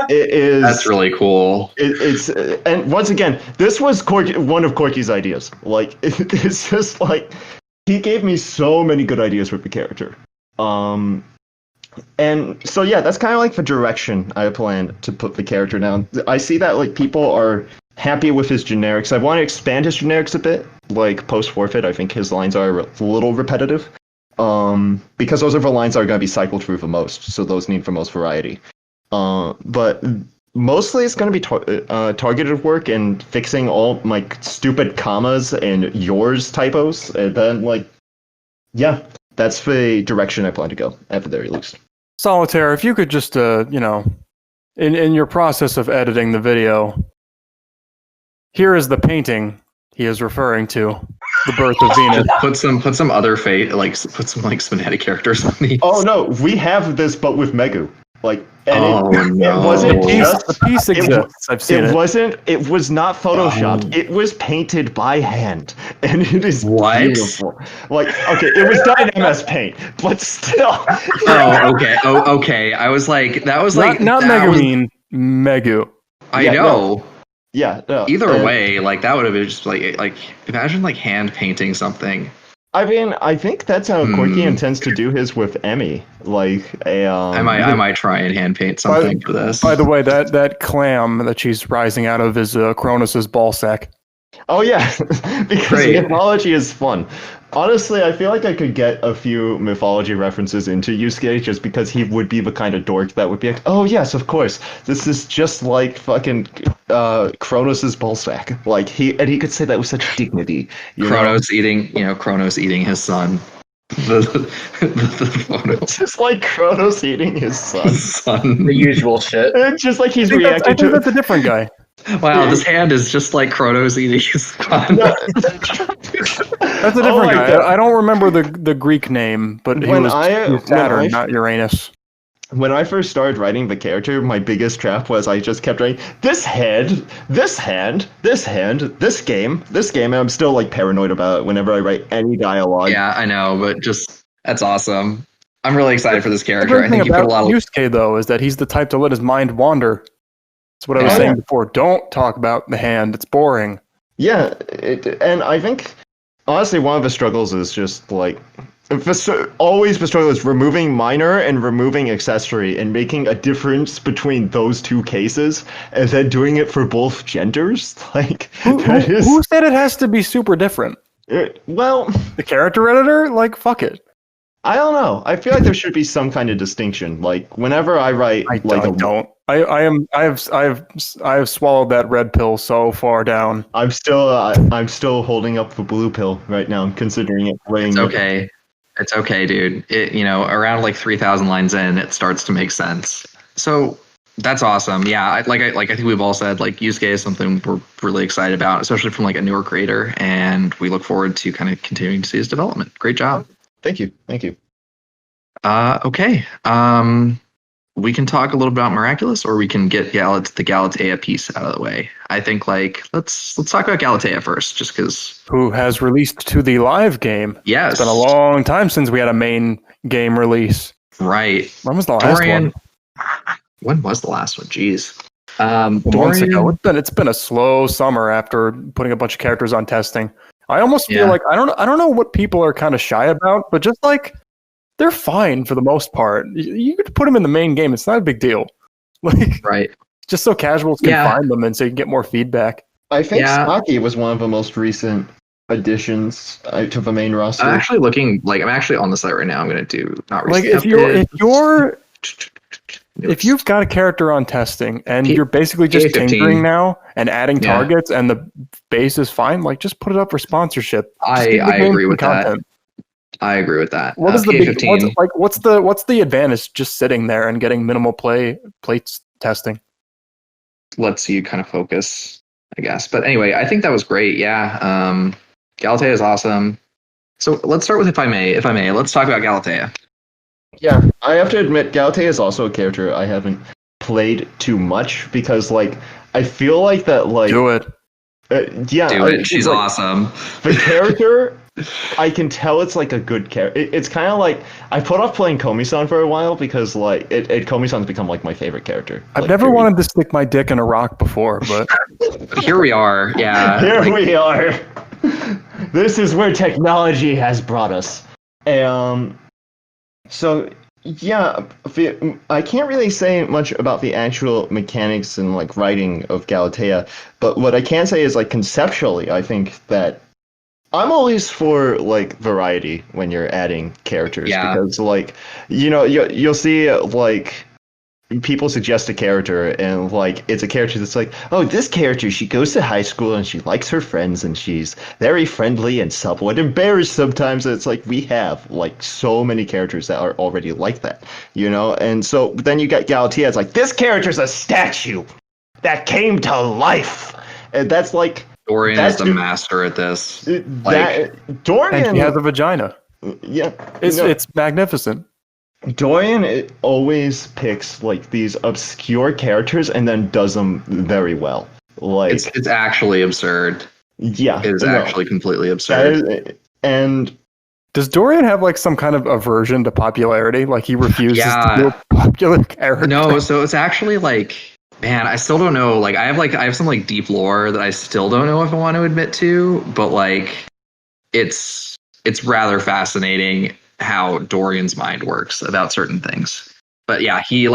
it is. That's really cool. It's and once again, this was one of Corky's ideas. Like it's just like he gave me so many good ideas with the character. And so yeah, that's kind of like the direction I plan to put the character down. I see that like people are happy with his generics. I want to expand his generics a bit. Like post forfeit, I think his lines are a little repetitive. Because those are the lines that are going to be cycled through the most, so those need the most variety. But mostly it's going to be targeted work and fixing all my stupid commas and yours typos. And then, like, yeah, that's the direction I plan to go, at the very least. Solitaire, if you could just, in your process of editing the video, here is the painting he is referring to, the birth of Venus. Put some other fate, like put some like SPNatI characters on these. Oh no, we have this, but with Megu. Like, and no. it wasn't just the piece exists. I've seen it. It was not photoshopped. It was painted by hand, and it is beautiful. Like, okay, it was done in MS Paint, but still. Okay. I was like, that was like not Megumin, Megu. I know. No. Yeah. No. Either way, like that would have been just like imagine like hand painting something. I mean, I think that's how Corky intends to do his with Emmy. Like a. I might try and hand paint something for this. By the way, that clam that she's rising out of is Kronos' ball sack. Oh yeah, because mythology is fun. Honestly, I feel like I could get a few mythology references into Yusuke just because he would be the kind of dork that would be like, oh yes, of course, this is just like fucking Kronos' ballsack. Like he could say that with such dignity. Kronos eating his son. The photo. Just like Kronos eating his son. The usual shit. It's just like he's I reacting think that's a different guy. Wow, this hand is just like Kronos eating his son. That's a different guy. I don't remember the Greek name, but he was Saturn, not Uranus. When I first started writing the character, my biggest trap was I just kept writing this head, this hand, this hand, this game, and I'm still like paranoid about it whenever I write any dialogue. Yeah, I know, but just that's awesome. I'm really excited for this character. I think you put a lot of Yusuke though is that he's the type to let his mind wander. That's what I was saying before. Don't talk about the hand. It's boring. Yeah, and I think honestly one of the struggles is just like always the struggle is removing minor and removing accessory and making a difference between those two cases and then doing it for both genders. Like who said it has to be super different? Well, the character editor, like fuck it. I don't know. I feel like there should be some kind of distinction. Like whenever I write, I have swallowed that red pill so far down. I'm still holding up the blue pill right now. I'm considering it. It's okay. It's okay, dude. Around like 3,000 lines in, it starts to make sense. So that's awesome. Yeah, I think we've all said like Yusuke is something we're really excited about, especially from like a newer creator, and we look forward to kind of continuing to see his development. Great job. Thank you. Okay. We can talk a little about Miraculous, or we can get the Galatea piece out of the way. I think let's talk about Galatea first, just because. Who has released to the live game? Yes. It's been a long time since we had a main game release. Right. When was the last one? When was the last one? Jeez. Months ago. It's been a slow summer after putting a bunch of characters on testing. I almost feel like I don't know what people are kind of shy about, but just like they're fine for the most part. You could put them in the main game; it's not a big deal. Like right, just so casuals can find them and so you can get more feedback. I think Saki was one of the most recent additions to the main roster. I'm actually looking. Like, I'm actually on the site right now. I'm gonna do not Like recently if you've got a character on testing and P- you're basically just PA-15. tinkering now and adding Yeah. targets and the base is fine, like just put it up for sponsorship. Just I give the game agree some with that. content. I agree with that. What is the big PA-15? what's the advantage just sitting there and getting minimal plates testing? Lets you kind of focus, I guess. But anyway, I think that was great. Yeah. Galatea is awesome. So let's start with if I may, let's talk about Galatea. Yeah, I have to admit, Galatea is also a character I haven't played too much because, like, I feel like that, like, Do it. yeah, Do it. it's She's like, awesome. The character, I can tell it's like a good character. It's kind of like I put off playing Komi-san for a while because, like, Komi-san's become like my favorite character. I've like, never period. wanted to stick my dick in a rock before, but But here we are. Yeah. Here like, we are. This is where technology has brought us. So yeah, I can't really say much about the actual mechanics and like writing of Galatea, but what I can say is like conceptually, I think that I'm always for like variety when you're adding characters Yeah. because like you'll see like people suggest a character and like it's a character that's like, oh, this character, she goes to high school and she likes her friends and she's very friendly and somewhat embarrassed sometimes. It's like we have like so many characters that are already like that, and so then you got Galatea, it's like this character's a statue that came to life, and that's like Dorian is the master at this. Dorian, and he has a vagina. yeah, It's magnificent. Dorian always picks like these obscure characters and then does them very well. Like It's actually absurd. yeah, It is actually completely absurd. And Does Dorian have like some kind of aversion to popularity? Like he refuses Yeah. to be a popular character? No, so it's actually like, man, I still don't know. Like I have some like deep lore that I still don't know if I want to admit to, but like it's rather fascinating how Dorian's mind works about certain things. But yeah, he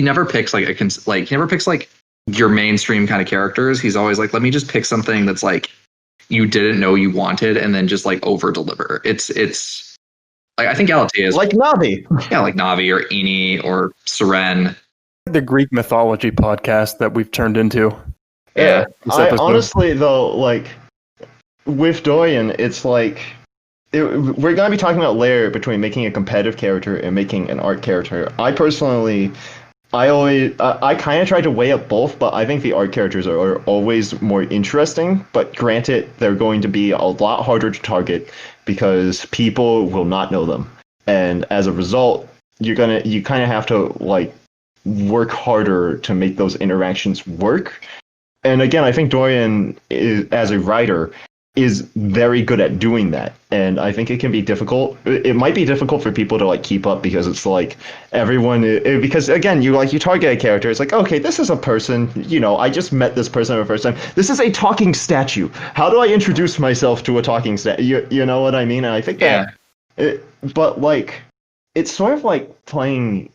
never picks like he never picks like your mainstream kind of characters. He's always like, let me just pick something that's like you didn't know you wanted and then just like over deliver. It's like I think Galatea is like Navi. Yeah, like Navi or Ini or Seren. The Greek mythology podcast that we've turned into. Yeah. I honestly though, like with Dorian, it's like we're going to be talking about layer between making a competitive character and making an art character. I personally, I kind of try to weigh up both, but I think the art characters are always more interesting. But granted, they're going to be a lot harder to target because people will not know them, and as a result, you kind of have to like work harder to make those interactions work. And again, I think Dorian as a writer is very good at doing that, and I think it can be difficult. It might be difficult for people to like keep up because it's like everyone because again you target a character, it's like, okay, this is a person, I just met this person for the first time, this is a talking statue, how do I introduce myself to a talking statue, you know what I mean? And I think that but like it's sort of like playing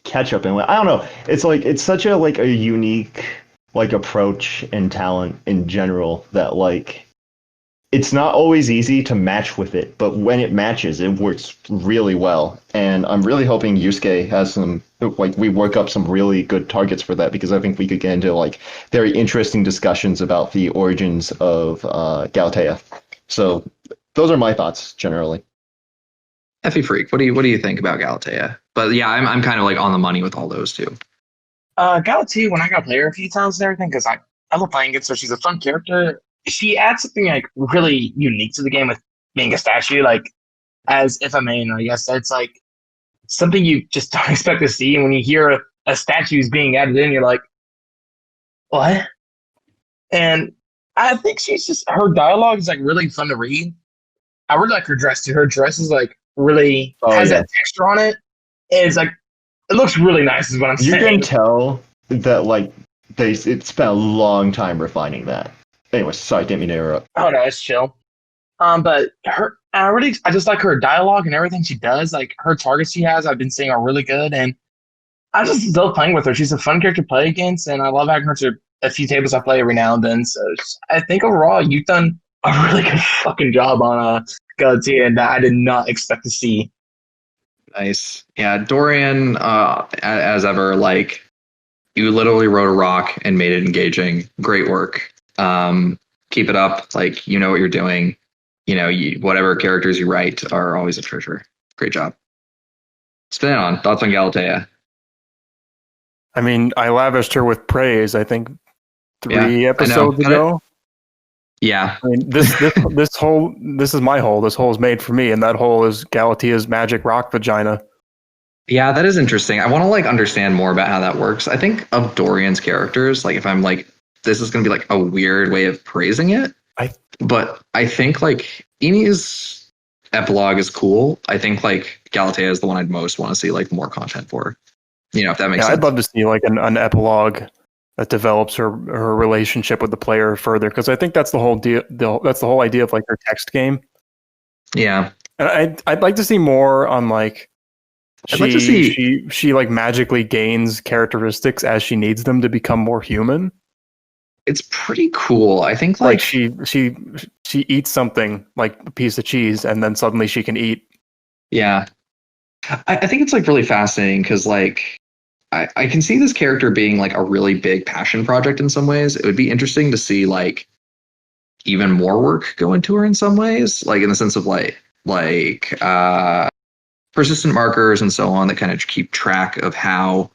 catch up, and I don't know, it's like it's such a like a unique like approach and talent in general that like it's not always easy to match with it, but when it matches, it works really well. And I'm really hoping Yusuke has some, like, we work up some really good targets for that, because I think we could get into, like, very interesting discussions about the origins of Galatea. So those are my thoughts, generally. Effie Freak, what do you think about Galatea? But yeah, I'm kind of like on the money with all those too. Galatea, when I got to play her a few times and everything, because I love playing against her. She's a fun character. She adds something like really unique to the game with being a statue. Like, as if I may, I guess that's like something you just don't expect to see. And when you hear a statue is being added in, you're like, what? And I think she's just, her dialogue is like really fun to read. I really like her dress too. Her dress is like really has that texture on it. It's like, it looks really nice, is what I'm saying. You can tell that like it spent a long time refining that. Anyway, sorry, didn't mean to interrupt. Oh no, it's chill. But I just like her dialogue and everything she does. Like her targets she has, I've been seeing are really good, and I just love playing with her. She's a fun character to play against, and I love having her to a few tables I play every now and then. So I think overall, you've done a really good fucking job on Galatea, and that I did not expect to see. Nice. Yeah, Dorian, as ever, like, you literally wrote a rock and made it engaging. Great work. Keep it up. Like, you know what you're doing. You know, whatever characters you write are always a treasure. Great job. SPNanon, thoughts on Galatea? I mean, I lavished her with praise, I think, 3 episodes ago. Yeah. I mean, this is my hole. This hole is made for me, and that hole is Galatea's magic rock vagina. Yeah, that is interesting. I want to like understand more about how that works. I think of Dorian's characters, like if I'm like, this is going to be like a weird way of praising it. But I think like Eni's epilogue is cool. I think like Galatea is the one I'd most want to see like more content for. You know, if that makes sense. I'd love to see like an epilogue that develops her relationship with the player further, because I think that's the whole deal. That's the whole idea of like her text game. Yeah, and I'd like to see more on like. I'd like to see she like magically gains characteristics as she needs them to become more human. It's pretty cool. I think like she eats something like a piece of cheese, and then suddenly she can eat. Yeah, I think it's like really fascinating because like I can see this character being like a really big passion project in some ways. It would be interesting to see like even more work go into her in some ways, like in the sense of like persistent markers and so on that kind of keep track of how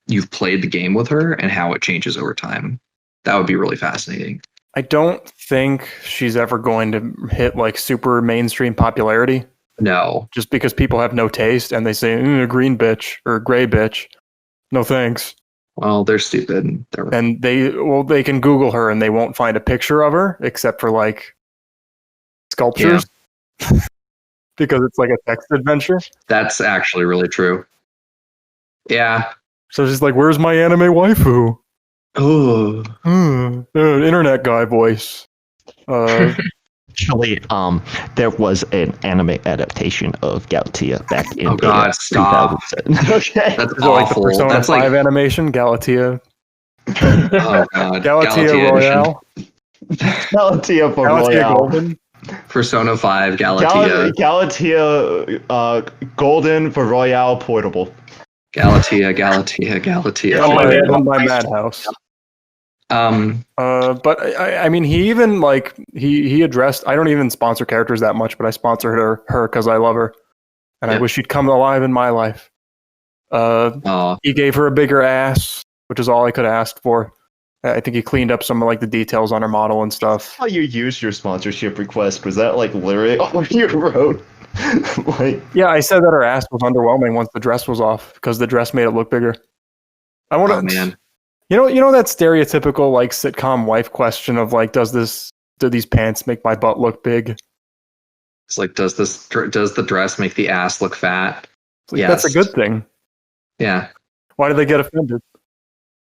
you've played the game with her and how it changes over time. That would be really fascinating. I don't think she's ever going to hit like super mainstream popularity. No. Just because people have no taste and they say, a green bitch or a gray bitch. No thanks. Well, they're stupid. And they can Google her and they won't find a picture of her except for like sculptures. Yeah. Because it's like a text adventure. That's actually really true. Yeah. So she's like, where's my anime waifu? Oh. Internet guy voice. Actually, there was an anime adaptation of Galatea back in. Oh God! Stop. Okay, that's awful. Like the Persona that's 5 like animation, Galatea. Oh God! Galatea Royale. Galatea for Royale. Golden. Persona 5 Galatea. Galatea Golden for Royale Portable. Galatea. Oh my Madhouse. But I mean, he even like he addressed. I don't even sponsor characters that much, but I sponsored her because I love her, and I wish she'd come alive in my life. He gave her a bigger ass, which is all I could ask for. I think he cleaned up some of like the details on her model and stuff. How you used your sponsorship request? Was that like literally all you wrote? Like, yeah, I said that her ass was underwhelming once the dress was off because the dress made it look bigger. I want to. Oh man. You know that stereotypical like sitcom wife question of like, do these pants make my butt look big? It's like, does the dress make the ass look fat? Like, yes. That's a good thing. Yeah. Why do they get offended?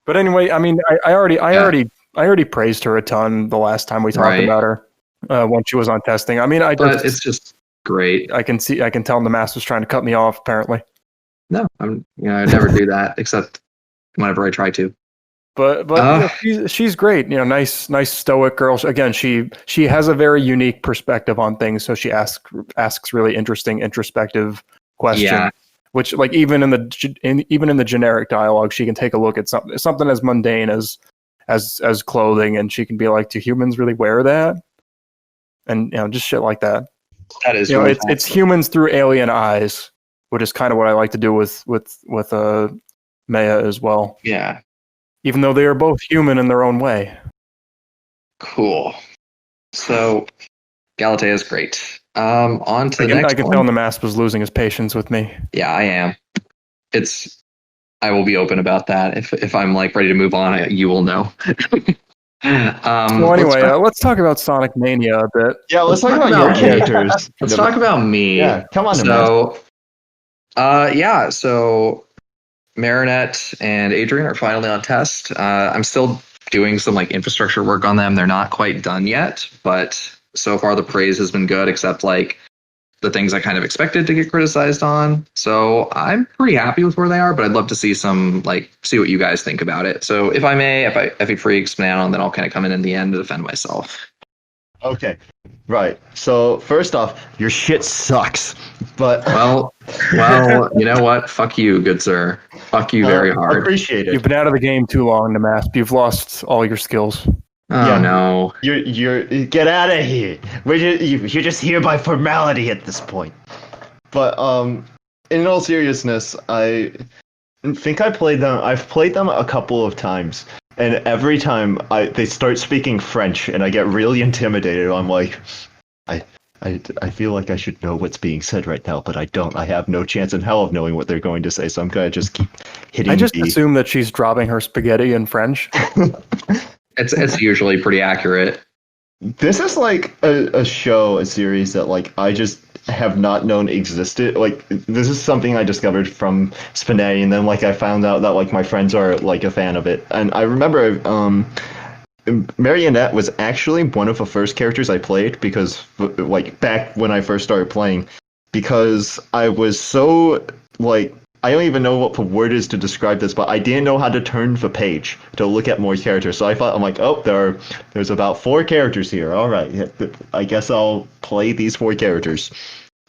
But anyway, I mean, I already praised her a ton the last time we talked about her when she was on testing. I mean, it's just great. I can tell nmasp was trying to cut me off. Apparently. No, I never do that except whenever I try to. But she's great. You know, nice stoic girl. Again, she has a very unique perspective on things. So she asks really interesting, introspective questions. Yeah. Which, like, even in the generic dialogue, she can take a look at something as mundane as clothing, and she can be like, "Do humans really wear that?" And just shit like that. That is, really it's humans through alien eyes, which is kind of what I like to do with Maya as well. Yeah. Even though they are both human in their own way. Cool. So, Galatea is great. On to the next one. I can tell nmasp was losing his patience with me. Yeah, I am. I will be open about that. If I'm like ready to move on, you will know. Well, anyway, let's talk about Sonic Mania a bit. Yeah, let's talk about your characters. Let's talk about me. Yeah, come on. So Marinette and Adrien are finally on test. I'm still doing some like infrastructure work on them. They're not quite done yet, but so far the praise has been good, except like the things I kind of expected to get criticized on. So I'm pretty happy with where they are, but I'd love to see see what you guys think about it. So if I may, if I freak spnanon, then I'll kind of come in the end to defend myself. Okay, right. So first off, your shit sucks. But Well, you know what? Fuck you, good sir. Fuck you very hard. appreciate You've it. been out of the game too long, nmasp. You've lost all your skills. Oh Yeah. no. You're get out of here. You're just here by formality at this point. But in all seriousness, I think I played them. I've played them a couple of times, and every time they start speaking French, and I get really intimidated. I'm like, I feel like I should know what's being said right now, but I don't. I have no chance in hell of knowing what they're going to say, so I'm gonna just keep hitting. I just assume that she's dropping her spaghetti in French. It's usually pretty accurate. This is like a series that like I just have not known existed. Like this is something I discovered from SPNatI, and then like I found out that like my friends are like a fan of it. And I remember Marinette was actually one of the first characters I played because like back when I first started playing, because I was so like I don't even know what the word is to describe this, but I didn't know how to turn the page to look at more characters. So I'm like, oh, there's about 4 characters here. All right, I guess I'll play these 4 characters.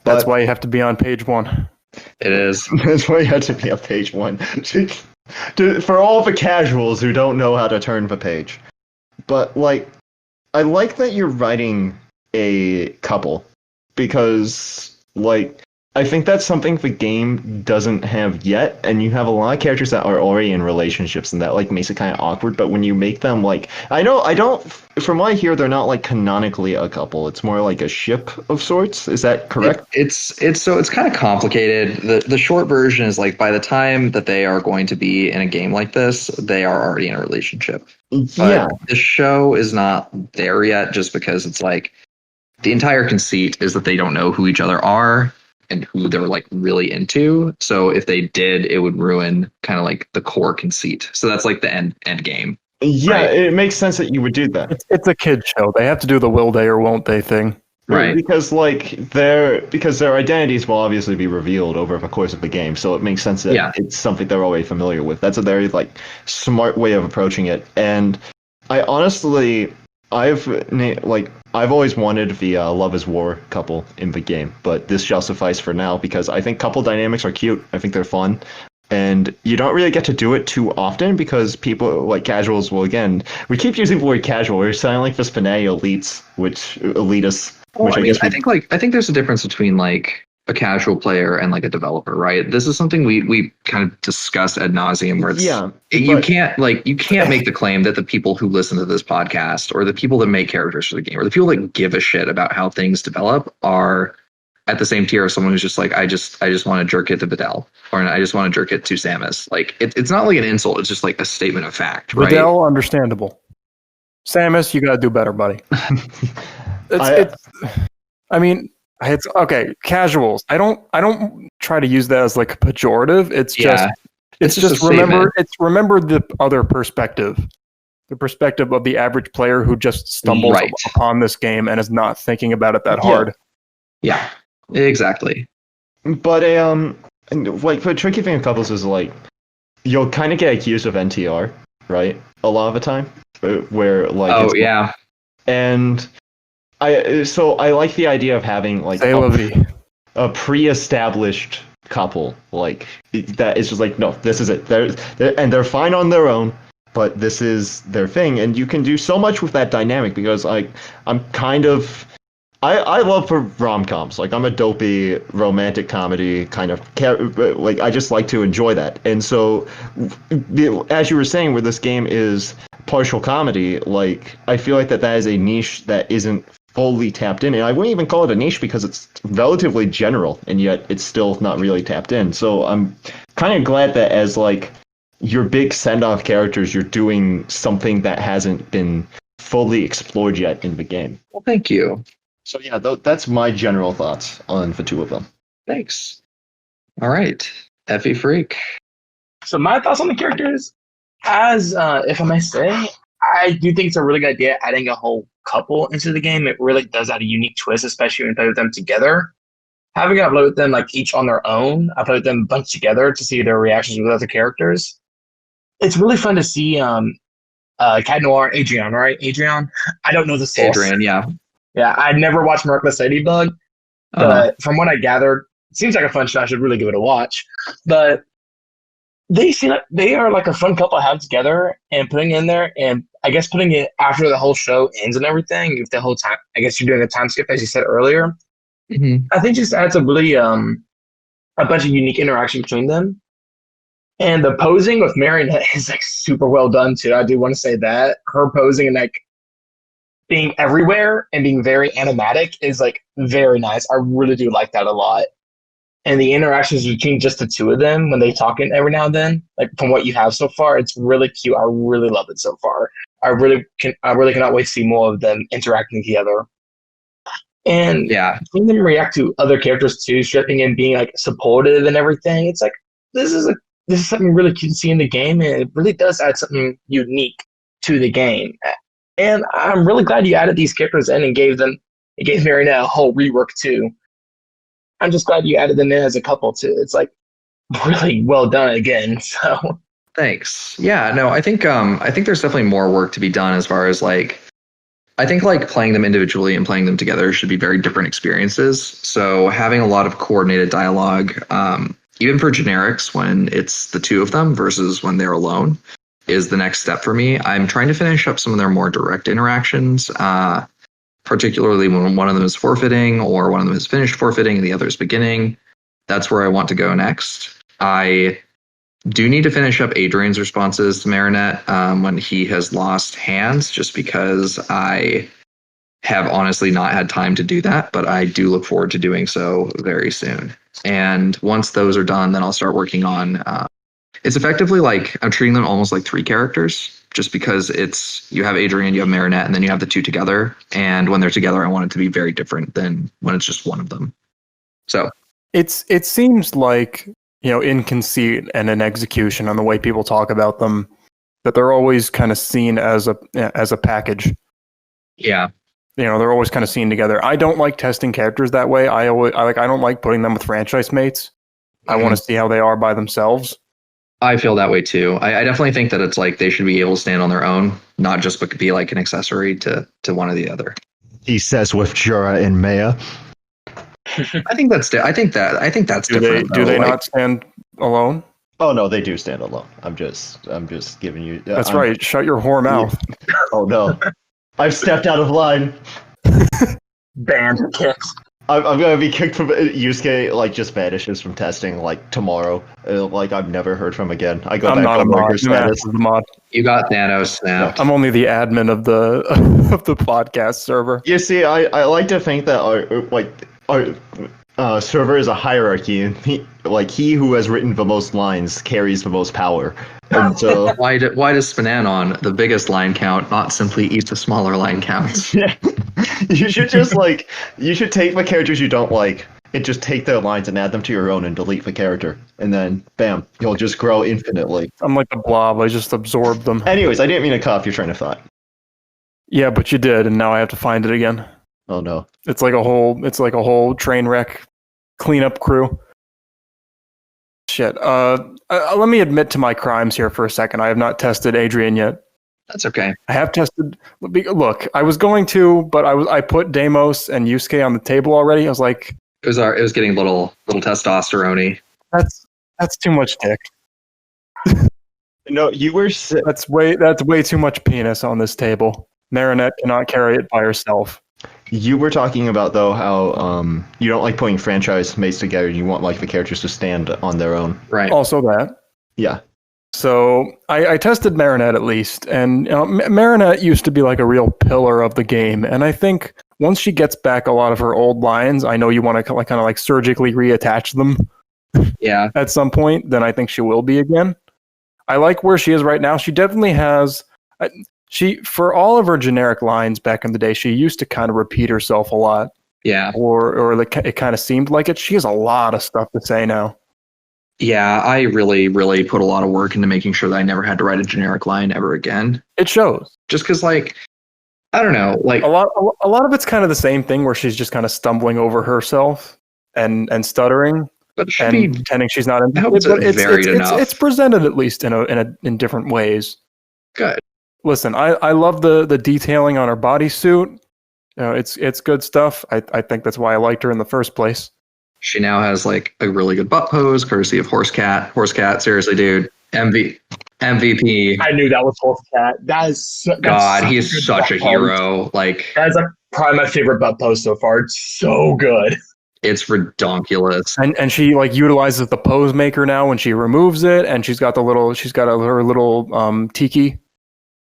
That's why you have to be on page 1. It is. That's why you have to be on page 1. For all the casuals who don't know how to turn the page. But like, I like that you're writing a couple because like. I think that's something the game doesn't have yet, and you have a lot of characters that are already in relationships, and that like makes it kind of awkward. But when you make them like, I don't. From what I hear, they're not like canonically a couple. It's more like a ship of sorts. Is that correct? It's kind of complicated. The short version is like by the time that they are going to be in a game like this, they are already in a relationship. Yeah. But the show is not there yet, just because it's like the entire conceit is that they don't know who each other are and who they're like really into. So if they did, it would ruin kind of like the core conceit. So that's like the end game. Yeah, right? It makes sense that you would do that. It's a kid show. They have to do the will they or won't they thing. Right. Because like their identities will obviously be revealed over the course of the game, so it makes sense that it's something they're already familiar with. That's a very like smart way of approaching it. And I honestly I've always wanted the Love is War couple in the game, but this shall suffice for now because I think couple dynamics are cute. I think they're fun. And you don't really get to do it too often because people like casuals will we keep using the word casual. We're sounding like the SPNatI elites, elitists. Well, I think there's a difference between like a casual player and like a developer, right? This is something we kind of discuss ad nauseum where it's, you can't make the claim that the people who listen to this podcast or the people that make characters for the game or the people that give a shit about how things develop are at the same tier as someone who's just like, I just want to jerk it to Vidal or I just want to jerk it to Samus. Like it's not like an insult. It's just like a statement of fact, right? Vidal, understandable. Samus, you got to do better, buddy. It's okay. Casuals. I don't try to use that as like a pejorative. It's just remember the other perspective. The perspective of the average player who just stumbles upon this game and is not thinking about it that hard. Yeah, exactly. But like the tricky thing with couples is like you'll kind of get accused of NTR, right? A lot of the time, where like and I like the idea of having like a pre-established couple like that is just like no, this is it. They're fine on their own, but this is their thing, and you can do so much with that dynamic because I'm kind of. I love rom-coms. Like I'm a dopey romantic comedy kind of like I just like to enjoy that. And so, as you were saying, where this game is partial comedy, like I feel like that is a niche that isn't fully tapped in. And I wouldn't even call it a niche because it's relatively general, and yet it's still not really tapped in. So I'm kind of glad that as like your big send-off characters, you're doing something that hasn't been fully explored yet in the game. Well, thank you. So yeah, that's my general thoughts on the two of them. Thanks. All right, Effie Freak. So my thoughts on the characters, as if I may say, I do think it's a really good idea adding a whole couple into the game. It really does add a unique twist, especially when you play with them together. Having I play with them like each on their own, I play with them bunched together to see their reactions with other characters. It's really fun to see Cat Noir and Adrien, right? Adrien? I don't know the source. Adrien, yeah. Yeah, I'd never watched Miraculous Ladybug, but from what I gathered, it seems like a fun show. I should really give it a watch. But they seem like they are like a fun couple to have together, and putting in there, and I guess putting it after the whole show ends and everything. If the whole time, I guess you're doing a time skip as you said earlier. I think just adds a really a bunch of unique interaction between them. And the posing with Marinette is like super well done too. I do want to say that her posing and like being everywhere and being very animatic is like very nice. I really do like that a lot. And the interactions between just the two of them when they talk in every now and then, like from what you have so far, it's really cute. I really love it so far. I really cannot wait to see more of them interacting together. And seeing them react to other characters too, stripping in, being like supportive and everything. It's like this is something really cute to see in the game, and it really does add something unique to the game. And I'm really glad you added these characters in and gave Marinette a whole rework too. I'm just glad you added them in as a couple too. It's like really well done again. So thanks. Yeah, no, I think there's definitely more work to be done as far as like I think like playing them individually and playing them together should be very different experiences. So having a lot of coordinated dialogue, even for generics when it's the two of them versus when they're alone, is the next step for me. I'm trying to finish up some of their more direct interactions. Particularly when one of them is forfeiting or one of them is finished forfeiting and the other is beginning. That's where I want to go next. I do need to finish up Adrien's responses to Marinette when he has lost hands, just because I have honestly not had time to do that, but I do look forward to doing so very soon. And once those are done, then I'll start working on it's effectively like I'm treating them almost like three characters, just because you have Adrien, you have Marinette, and then you have the two together. And when they're together, I want it to be very different than when it's just one of them. So it seems like, in conceit and in execution on the way people talk about them, that they're always kind of seen as a package. Yeah. They're always kind of seen together. I don't like testing characters that way. I don't like putting them with franchise mates. I want to see how they are by themselves. I feel that way too. I definitely think that it's like they should be able to stand on their own, not just be like an accessory to one or the other. He says with Jura and Maya. I think that's different. Do they not stand alone? Oh no, they do stand alone. I'm just giving you. That's right. Shut your whore mouth. Oh no, I've stepped out of line. Banned kicks. I'm gonna be kicked from Yusuke. Like just vanishes from testing like tomorrow. Like I've never heard from again. I go I'm back not to a mod. worker status. The mod. You got Thanos snapped. I'm only the admin of the podcast server. You see, I like to think that our server is a hierarchy, and he who has written the most lines carries the most power. And so why does spnanon, the biggest line count, not simply eat the smaller line counts? yeah, you should just you should take the characters you don't like and just take their lines and add them to your own and delete the character, and then bam, you'll just grow infinitely. I'm like a blob. I just absorb them. Anyways, I didn't mean to cut off your train of thought. Yeah, but you did, and now I have to find it again. Oh no. It's like a whole train wreck cleanup crew. Shit. Let me admit to my crimes here for a second. I have not tested Adrien yet. That's okay. I have tested. Look, I was going to, but I put Deimos and Yusuke on the table already. I was like, it was getting little testosterone-y. That's too much dick. No, you were. That's way too much penis on this table. Marinette cannot carry it by herself. You were talking about though how you don't like putting franchise mates together. You want like the characters to stand on their own. Right. Also that. Yeah. So I tested Marinette at least, and Marinette used to be like a real pillar of the game, and I think once she gets back a lot of her old lines, I know you want to kind of surgically reattach them. Yeah. At some point, then I think she will be again. I like where she is right now. She definitely has. For all of her generic lines back in the day, she used to kind of repeat herself a lot. Yeah. Or it kind of seemed like it. She has a lot of stuff to say now. Yeah, I really, really put a lot of work into making sure that I never had to write a generic line ever again. It shows. Just because, I don't know, a lot of it's kind of the same thing where she's just kind of stumbling over herself and stuttering, but pretending she's not in. But it's presented at least in different ways. Good. Listen, I love the detailing on her bodysuit. It's good stuff. I think that's why I liked her in the first place. She now has like a really good butt pose, courtesy of Horse Cat. Horse Cat, seriously, dude, MVP. I knew that was Horse Cat. That's God, he is such a hero. Like, that's like probably my favorite butt pose so far. It's so good. it's redonkulous. And she like utilizes the pose maker now when she removes it, and she's got her little tiki.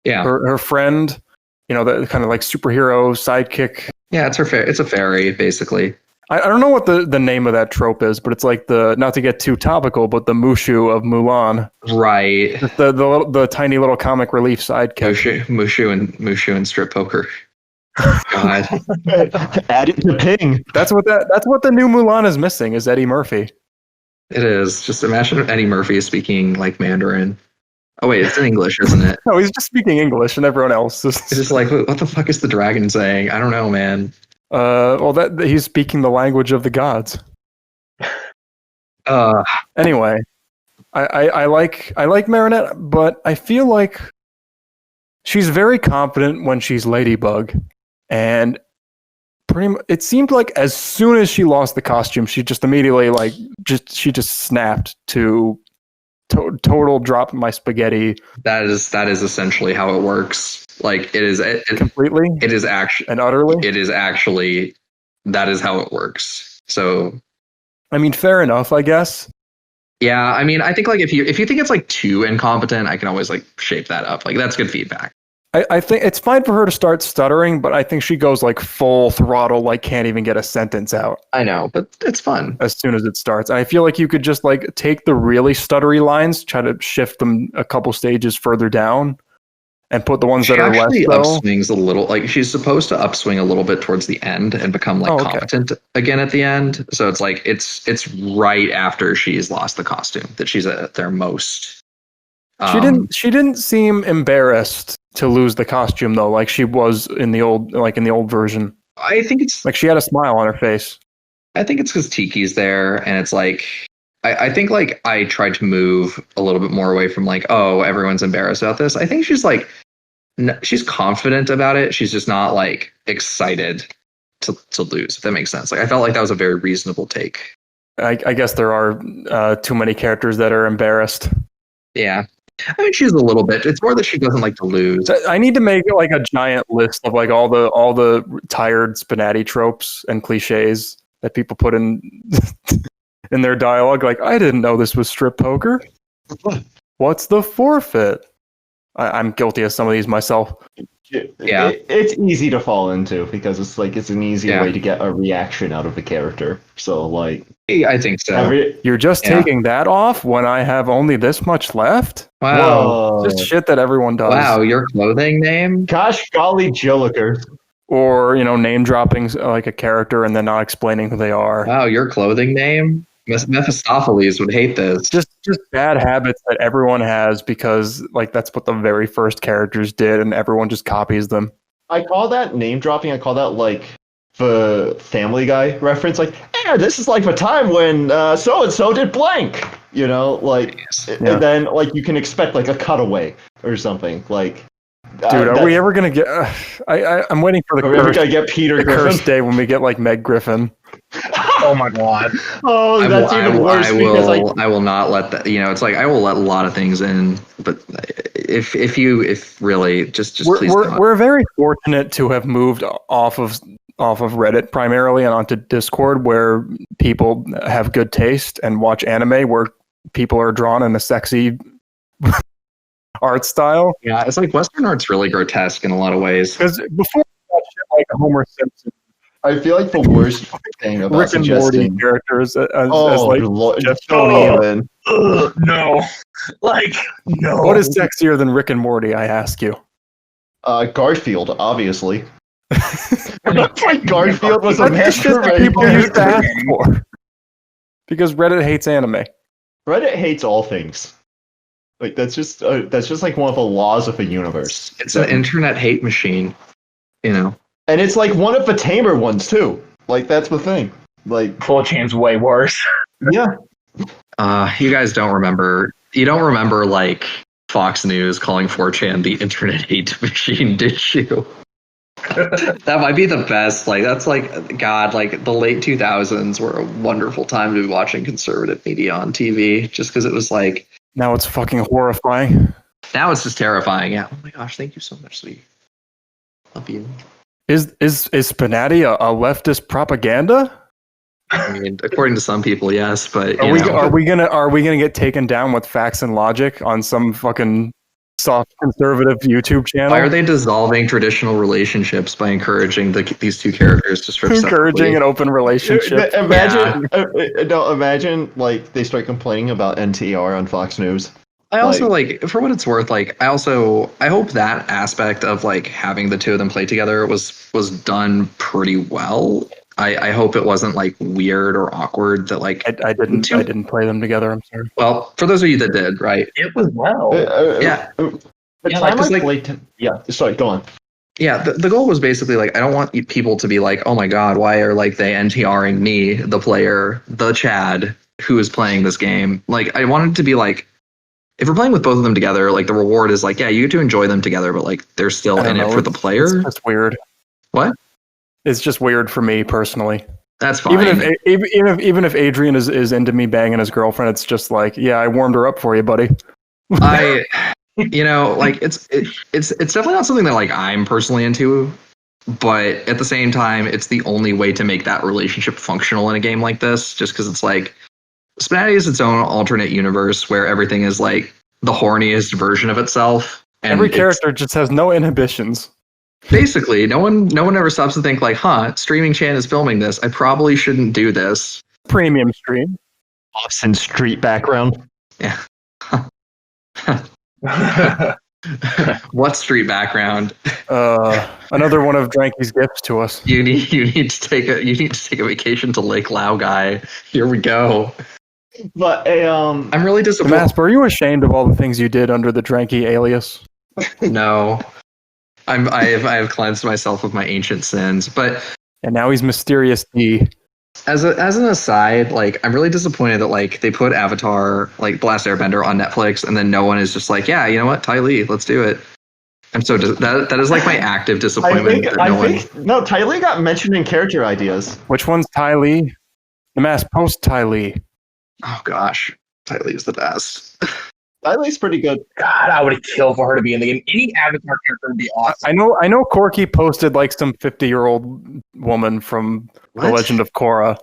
Yeah, Her friend, the kind of like superhero sidekick. yeah, it's a fairy basically. I don't know what the name of that trope is, but it's like not to get too topical, but the Mushu of Mulan. Right. The tiny little comic relief sidekick. Mushu and strip poker. God. Add it to Ping. That's what the new Mulan is missing, is Eddie Murphy. It is. Just imagine Eddie Murphy speaking like Mandarin. Oh wait, it's in English, isn't it? No, he's just speaking English, and everyone else is It's just like, what the fuck is the dragon saying? I don't know, man. That he's speaking the language of the gods. Anyway, I like Marinette, but I feel like she's very confident when she's Ladybug, and it seemed like as soon as she lost the costume, she just immediately she snapped to total drop my spaghetti. That is essentially how it works. Like completely. It is actually and utterly. It is actually that is how it works. So, I mean, fair enough, I guess. Yeah, I mean, I think like if you think it's like too incompetent, I can always like shape that up. Like that's good feedback. I think it's fine for her to start stuttering, but I think she goes like full throttle, like can't even get a sentence out. I know, but it's fun. As soon as it starts. And I feel like you could just like take the really stuttery lines, try to shift them a couple stages further down, and put the ones that are less She though. upswings a little. Like she's supposed to upswing a little bit towards the end and become like competent again at the end. So it's like it's right after she's lost the costume that she's at their most. She didn't seem embarrassed to lose the costume though, like she was in the old version. I think it's like she had a smile on her face. I think it's because Tiki's there, and it's like I think like I tried to move a little bit more away from like, oh, everyone's embarrassed about this. I think she's like she's confident about it. She's just not like excited to lose. If that makes sense. Like I felt like that was a very reasonable take. I guess there are too many characters that are embarrassed. Yeah. I mean, she's a little bit. It's more that she doesn't like to lose. I need to make like a giant list of like all the tired SPNatI tropes and cliches that people put in in their dialogue. Like, I didn't know this was strip poker. What's the forfeit? I'm guilty of some of these myself. Yeah, it's easy to fall into because it's an easy way to get a reaction out of a character. So like, I think so. You're just taking that off when I have only this much left? Wow. Whoa. Just shit that everyone does. Wow, your clothing name? Gosh golly Jilliker. Or, name dropping like a character and then not explaining who they are. Wow, your clothing name? Mephistopheles would hate this. Just bad habits that everyone has because like that's what the very first characters did and everyone just copies them. I call that name dropping. I call that like the Family Guy reference. Like, this is like the time when so and so did blank. And then like you can expect like a cutaway or something. Like, dude, are we ever gonna get? I'm waiting for the curse. Gonna get Peter Griffin? Curse day when we get like Meg Griffin. Oh my god! Oh, that's even worse. I will not let that. It's like I will let a lot of things in, but if really just please. We're very fortunate to have moved off of Reddit primarily and onto Discord, where people have good taste and watch anime, where people are drawn in a sexy art style. Yeah, it's like Western art's really grotesque in a lot of ways. Because before that shit like Homer Simpson. I feel like the worst thing about Rick and Morty characters as like even. No, like no. What is sexier than Rick and Morty? I ask you. Garfield, obviously. Garfield was a masturbation. People used to ask for because Reddit hates anime. Reddit hates all things. Like that's just like one of the laws of the universe. It's an internet hate machine, And it's like one of the tamer ones too. Like that's the thing. Like 4chan's way worse. Yeah. You guys don't remember. You don't remember like Fox News calling 4chan the internet hate machine, did you? That might be the best. Like that's like God. Like the late 2000s were a wonderful time to be watching conservative media on TV, just because it was like. Now it's fucking horrifying. Now it's just terrifying. Yeah. Oh my gosh! Thank you so much, sweetie. Love you. Is SPNatI a leftist propaganda? I mean, according to some people, yes, but Are we gonna get taken down with facts and logic on some fucking soft conservative YouTube channel? Why are they dissolving traditional relationships by encouraging these two characters to strip encouraging separately? an open relationship? Imagine like they start complaining about NTR on Fox News. I also like, for what it's worth, like I hope that aspect of like having the two of them play together was done pretty well. I hope it wasn't like weird or awkward that like I didn't play them together. I'm sorry. Well, for those of you that did, right? It was well. Yeah. Sorry, go on. Yeah, the goal was basically like I don't want people to be like, oh my god, why are like they NTRing me, the player, the Chad who is playing this game? Like I wanted to be like, if we're playing with both of them together, like the reward is like, yeah, you get to enjoy them together, but like they're still in it for the player. It's just weird. What? It's just weird for me personally. That's fine. Even if Adrien is into me banging his girlfriend, it's just like, yeah, I warmed her up for you, buddy. Like it's definitely not something that like I'm personally into, but at the same time, it's the only way to make that relationship functional in a game like this. Just because it's like, SPNatI is its own alternate universe where everything is like the horniest version of itself. And every character just has no inhibitions. Basically, no one ever stops to think like, Streaming Chan is filming this. I probably shouldn't do this. Premium stream. Austin Street background. Yeah. What street background? Another one of Dranky's gifts to us. You need to take a vacation to Lake Laogai. Here we go. But I'm really disappointed. Masp, are you ashamed of all the things you did under the Dranky alias? No. I have cleansed myself of my ancient sins, but and now he's Mysterious D. As an aside, like I'm really disappointed that like they put Avatar, like The Last Airbender, on Netflix, and then no one is just like, yeah, you know what, Ty Lee, let's do it. I'm so that is like my active disappointment. No, Ty Lee got mentioned in character ideas. Which one's Ty Lee? The Masp post Ty Lee. Oh gosh, Ty Lee is the best. Ty Lee's pretty good. God, I would kill for her to be in the game. Any Avatar character would be awesome. I know Corky posted like some 50-year-old woman from The Legend of Korra.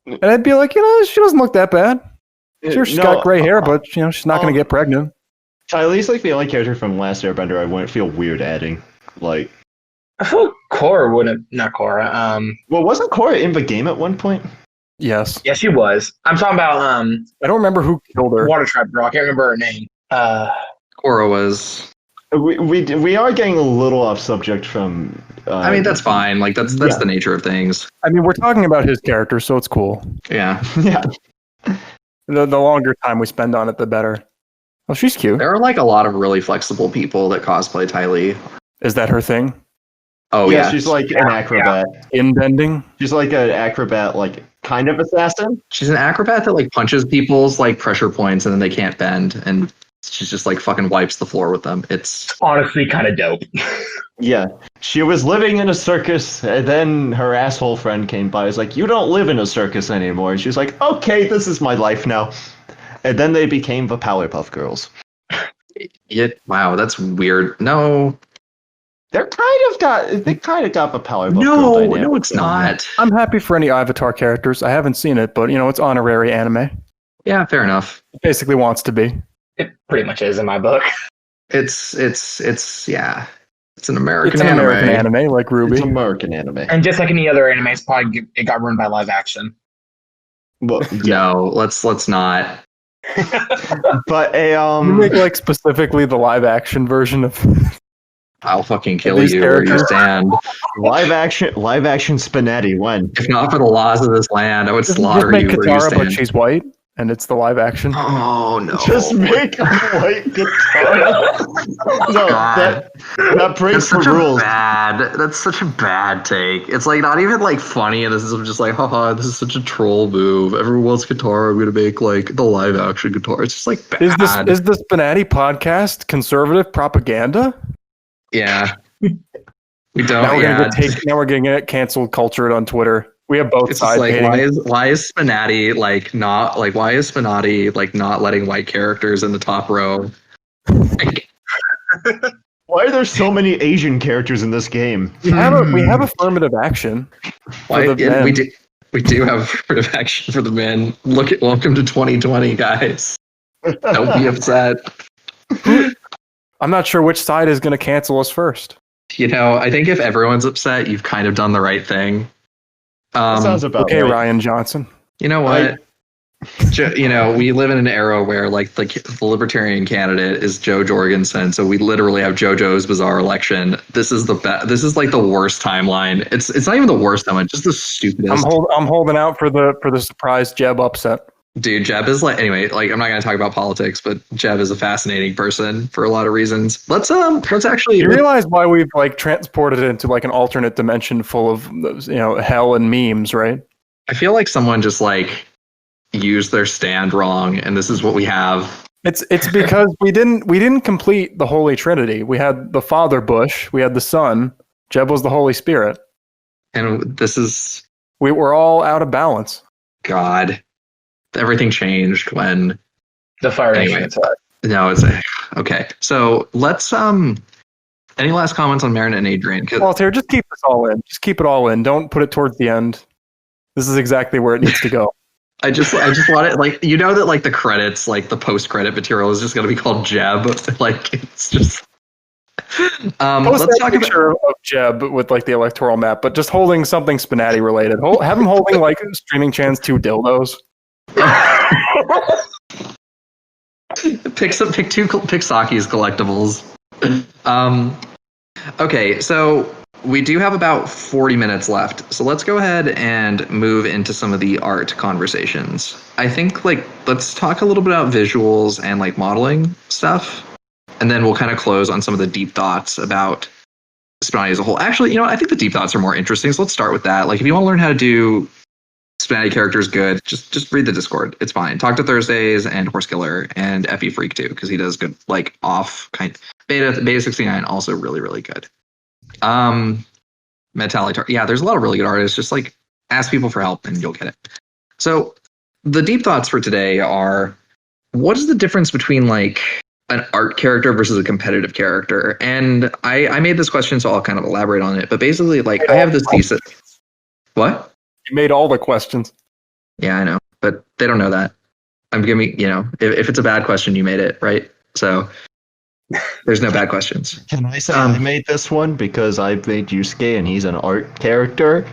And I'd be like, she doesn't look that bad. Sure, she's got gray hair, but she's not going to get pregnant. Ty Lee's like the only character from Last Airbender I wouldn't feel weird adding. Like, I feel like Korra wouldn't. Not Korra. Well, wasn't Korra in the game at one point? Yes. Yeah, she was. I'm talking about I don't remember who killed her. Water Tribe girl. I can't remember her name. Korra was. We are getting a little off subject from. I mean, that's fine. Like that's the nature of things. I mean, we're talking about his character, so it's cool. Yeah. Yeah. The longer time we spend on it, the better. Oh, she's cute. There are like a lot of really flexible people that cosplay Ty Lee. Is that her thing? Oh yeah, she's like an acrobat. In bending? She's like an acrobat, like kind of assassin. She's an acrobat that like punches people's like pressure points and then they can't bend, and she's just like fucking wipes the floor with them. It's honestly kind of dope. Yeah. She was living in a circus, and then her asshole friend came by. Was like, you don't live in a circus anymore. And she was like, okay, this is my life now. And then they became the Powerpuff Girls. Yeah, wow, that's weird. No. They kind of got the Powerpuff Girl No, dynamic. no, it's not. I'm happy for any Avatar characters. I haven't seen it, but it's honorary anime. Yeah, fair enough. It basically wants to be. It pretty much is in my book. It's yeah. It's an American anime. American anime, like Ruby. It's American anime. And just like any other anime, it got ruined by live action. Well, No, let's not. But You make like specifically the live action version of I'll fucking kill These you where you characters. stand. live action SPNatI. When? If not for the laws of this land, I would just slaughter make you where you Katara, stand. but she's white, and it's the live action. Oh no! Just make a white guitar. No, God. that breaks the rules. That's such a bad take. It's like not even like funny, and this is just like, haha, this is such a troll move. Everyone wants guitar. I'm gonna make like the live action guitar. It's just like bad. Is this SPNatI podcast conservative propaganda? Yeah. We don't. Now we're Yeah. gonna get canceled cultured on Twitter. We have both It's just sides. like hating. why is SPNatI like not letting white characters in the top row? Like, Why are there so many Asian characters in this game? We have affirmative action. why For the men. we do have affirmative action for the men. Look at welcome to 2020, guys. Don't be upset. I'm not sure which side is going to cancel us first. You know, I think if everyone's upset, you've kind of done the right thing. Sounds about Okay, right. Ryan Johnson. You know what? You know, we live in an era where like the libertarian candidate is Joe Jorgensen, so we literally have JoJo's Bizarre Election. This is this is like the worst timeline. It's not even the worst timeline, just the stupidest. I'm holding out for the surprise Jeb upset. Dude, Jeb is like, anyway, like I'm not going to talk about politics, but Jeb is a fascinating person for a lot of reasons. Let's actually. You realize why we've like transported it into like an alternate dimension full of hell and memes, right? I feel like someone just like used their stand wrong, and this is what we have. It's because we didn't complete the Holy Trinity. We had the Father Bush, we had the Son. Jeb was the Holy Spirit, And this is we were all out of balance. God. Everything changed when The fire Anyway. engine. no, it's okay. So let's any last comments on Marinette and Adrien? 'Cause- Walter, just keep this all in. Just keep it all in. Don't put it towards the end. This is exactly where it needs to go. I just want it like that like the credits, like the post credit material is just gonna be called Jeb. Like it's just Post let's that talk picture about of Jeb with like the electoral map, but just holding something SPNatI related. Have him holding like Streaming Chan's 2 dildos. pick Saki's collectibles. Okay, so we do have about 40 minutes left. So let's go ahead and move into some of the art conversations. I think like let's talk a little bit about visuals and like modeling stuff. And then we'll kind of close on some of the deep thoughts about SPNatI as a whole. Actually, I think the deep thoughts are more interesting. So let's start with that. Like if you want to learn how to do SPNatI characters good, just read the Discord. It's fine. Talk to Thursdays and Horsekiller and FE Freak too, because he does good like off kind beta 69 also really, really good. Metallic, yeah, there's a lot of really good artists. Just like ask people for help and you'll get it. So the deep thoughts for today are, what is the difference between like an art character versus a competitive character? And I made this question, so I'll kind of elaborate on it. But basically, like I have this thesis. What? You made all the questions. Yeah, I know, but they don't know that. I'm giving, if it's a bad question, you made it, right? So there's no bad questions. Can I say I made this one because I made Yusuke and he's an art character?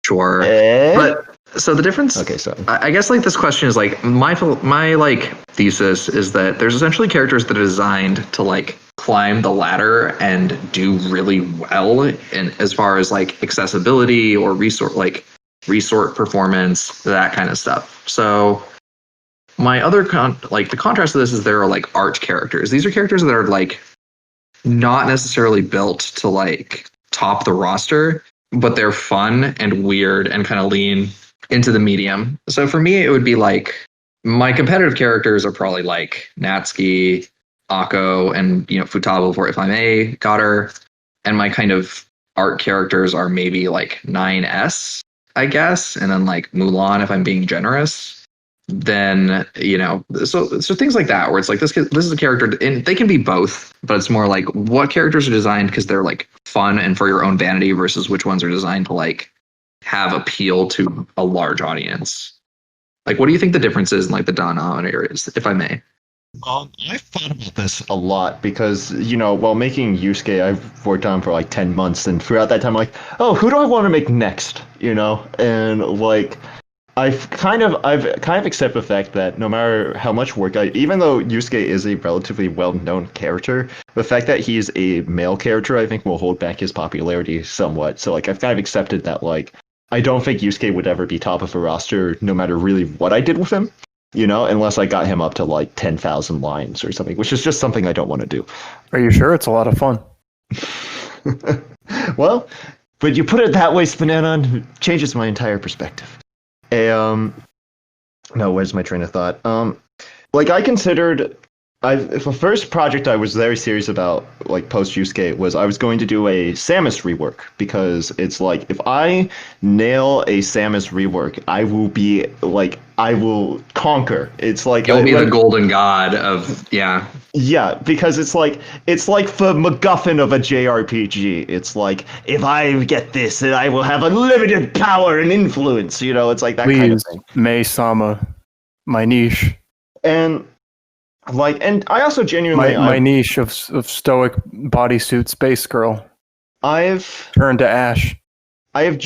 Sure. Eh? But so the difference, Okay, so I guess like this question is like my like thesis is that there's essentially characters that are designed to like climb the ladder and do really well in as far as like accessibility or resort performance, that kind of stuff. So my other the contrast to this is there are like art characters. These are characters that are like not necessarily built to like top the roster, but they're fun and weird and kind of lean into the medium. So for me, it would be like my competitive characters are probably like Natsuki, Akko, and Futaba for If I May, Gotter. And my kind of art characters are maybe like 9S, I guess, and then like Mulan if I'm being generous. Then so things like that where it's like this is a character, and they can be both, but it's more like what characters are designed because they're like fun and for your own vanity versus which ones are designed to like have appeal to a large audience. Like what do you think the difference is in like the denominator is, if I may? I've thought about this a lot because, while making Yusuke, I've worked on for like 10 months, and throughout that time, I'm like, oh, who do I want to make next? And like, I've kind of accepted the fact that no matter how much work even though Yusuke is a relatively well-known character, the fact that he's a male character, I think will hold back his popularity somewhat. So like, I've kind of accepted that like, I don't think Yusuke would ever be top of a roster no matter really what I did with him. Unless I got him up to like 10,000 lines or something, which is just something I don't want to do. Are you sure? It's a lot of fun. Well, but you put it that way, SPNanon, it changes my entire perspective. No, where's my train of thought? Like I considered if the first project I was very serious about, like post Yusuke, was I was going to do a Samus rework because it's like if I nail a Samus rework, I will conquer. It's like You'll be the golden god of yeah. Yeah, because it's like the MacGuffin of a JRPG. It's like if I get this, then I will have unlimited power and influence. You know, it's like that kind of thing. May-sama, my niche. And I also genuinely my niche of stoic bodysuit space girl. I've turned to ash. I have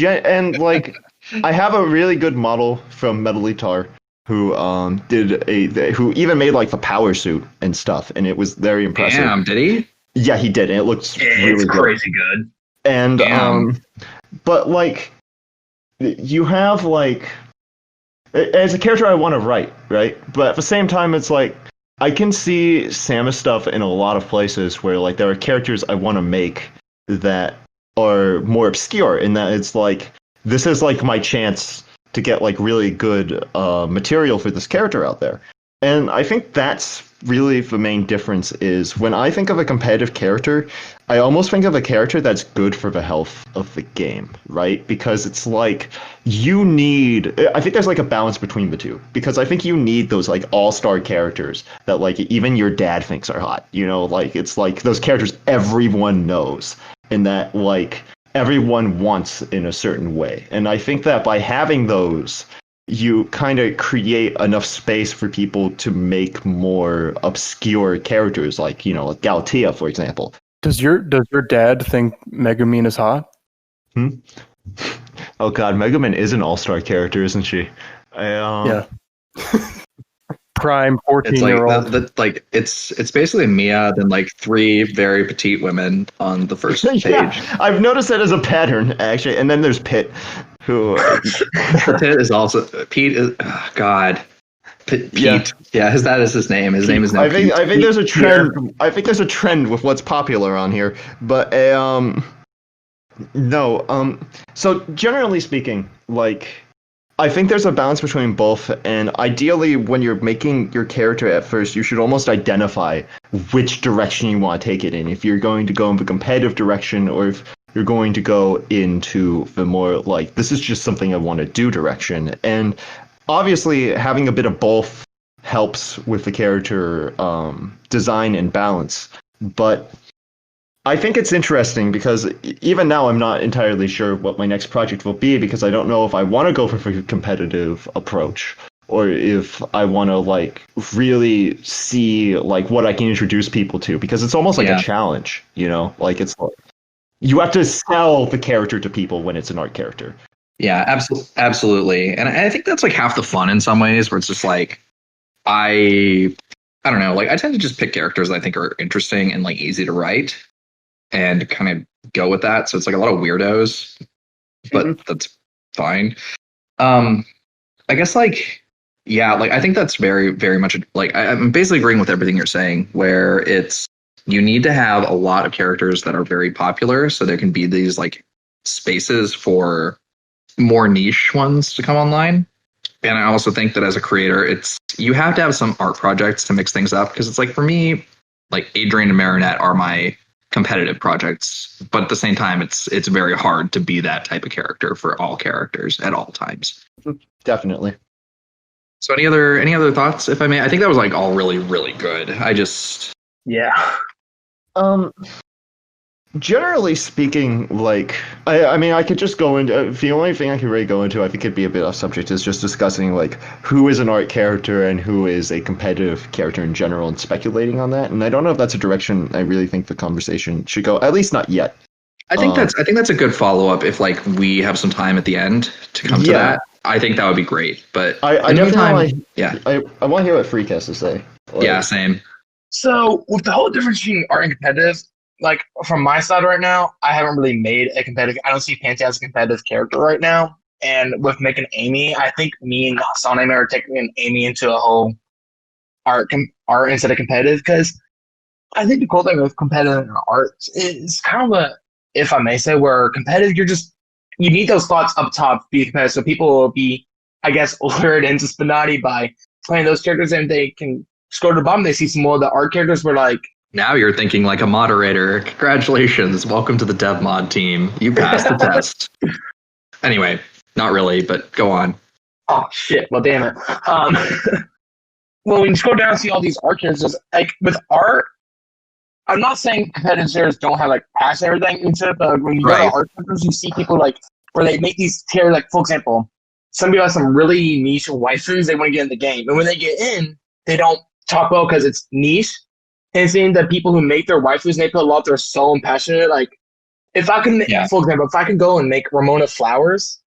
I have a really good model from Metal Guitar who who even made like the power suit and stuff, and it was very impressive. Damn, did he? Yeah, he did, and it looks really crazy good. And but like you have like as a character I want to write, right? But at the same time, it's like I can see Samus stuff in a lot of places where like there are characters I want to make that are more obscure, in that it's like this is like my chance to get like really good material for this character out there. And I think that's really the main difference is when I think of a competitive character, I almost think of a character that's good for the health of the game, right? Because it's like I think there's like a balance between the two, because I think you need those like all-star characters that like even your dad thinks are hot, you know, like it's like those characters everyone knows and that like everyone wants in a certain way. And I think that by having those, you kind of create enough space for people to make more obscure characters, like, you know, like Galatea, for example. Does your dad think Megumin is hot? Oh god, Megumin is an all-star character, isn't she? Yeah. Prime 14-year-old. It's basically Mia, then like 3 very petite women on the first page. Yeah, I've noticed that as a pattern, actually. And then there's Pit, who Pit is also Pete is God. Pete. Yeah, that is his name. His name is now Pete. I think there's a trend. Yeah. I think there's a trend with what's popular on here, but no. So generally speaking, like I think there's a balance between both, and ideally when you're making your character at first, you should almost identify which direction you want to take it in. If you're going to go in the competitive direction, or if you're going to go into the more like, this is just something I want to do direction. And obviously having a bit of both helps with the character design and balance. But I think it's interesting because even now I'm not entirely sure what my next project will be, because I don't know if I want to go for a competitive approach or if I want to like really see like what I can introduce people to, because it's almost like a challenge, you know, like it's like you have to sell the character to people when it's an art character. Yeah, absolutely. And I think that's like half the fun in some ways, where it's just like I don't know, like I tend to just pick characters that I think are interesting and like easy to write, and kind of go with that. So it's like a lot of weirdos, but that's fine. I guess like, yeah, like I think that's very, very much like I'm basically agreeing with everything you're saying, where it's you need to have a lot of characters that are very popular, so there can be these like spaces for more niche ones to come online. And I also think that as a creator, you have to have some art projects to mix things up, because it's like for me, like Adrien and Marinette are my competitive projects, but at the same time it's very hard to be that type of character for all characters at all times. Definitely. So any other thoughts, if I may? I think that was like all really, really good. Generally speaking, like I mean I could just go into the only thing I could really go into, I think it'd be a bit off subject, is just discussing like who is an art character and who is a competitive character in general, and speculating on that. And I don't know if that's a direction I really think the conversation should go, at least not yet. I think that's a good follow-up if like we have some time at the end to come to that. I think that would be great. But I definitely I want to hear what Freak has to say. Like, yeah, same. So with the whole difference between art and competitive, like from my side right now, I haven't really made a competitive. I don't see Panty as a competitive character right now. And with making Amy, I think me and Soname are taking Amy into a whole art instead of competitive, because I think the cool thing with competitive art is kind of if I may say, where competitive, you need those thoughts up top to be competitive, so people will be, I guess, lured into SPNatI by playing those characters, and they can scroll to the bottom, they see some more of the art characters were like, Now you're thinking like a moderator. Congratulations. Welcome to the dev mod team. You passed the test. Anyway, not really, but go on. oh shit, well damn it. Well, when you scroll down and see all these art characters, like with art, I'm not saying competitive series don't have like passion and everything into it, but when you go Right. to art characters, you see people like where they make these tier, like for example, some people have some really niche waifus they want to get in the game, and when they get in, they don't talk well because it's niche. And seeing the people who make their waifus and they put a lot of their soul and passion in it, like if I can, Yeah. for example, if I could go and make Ramona flowers,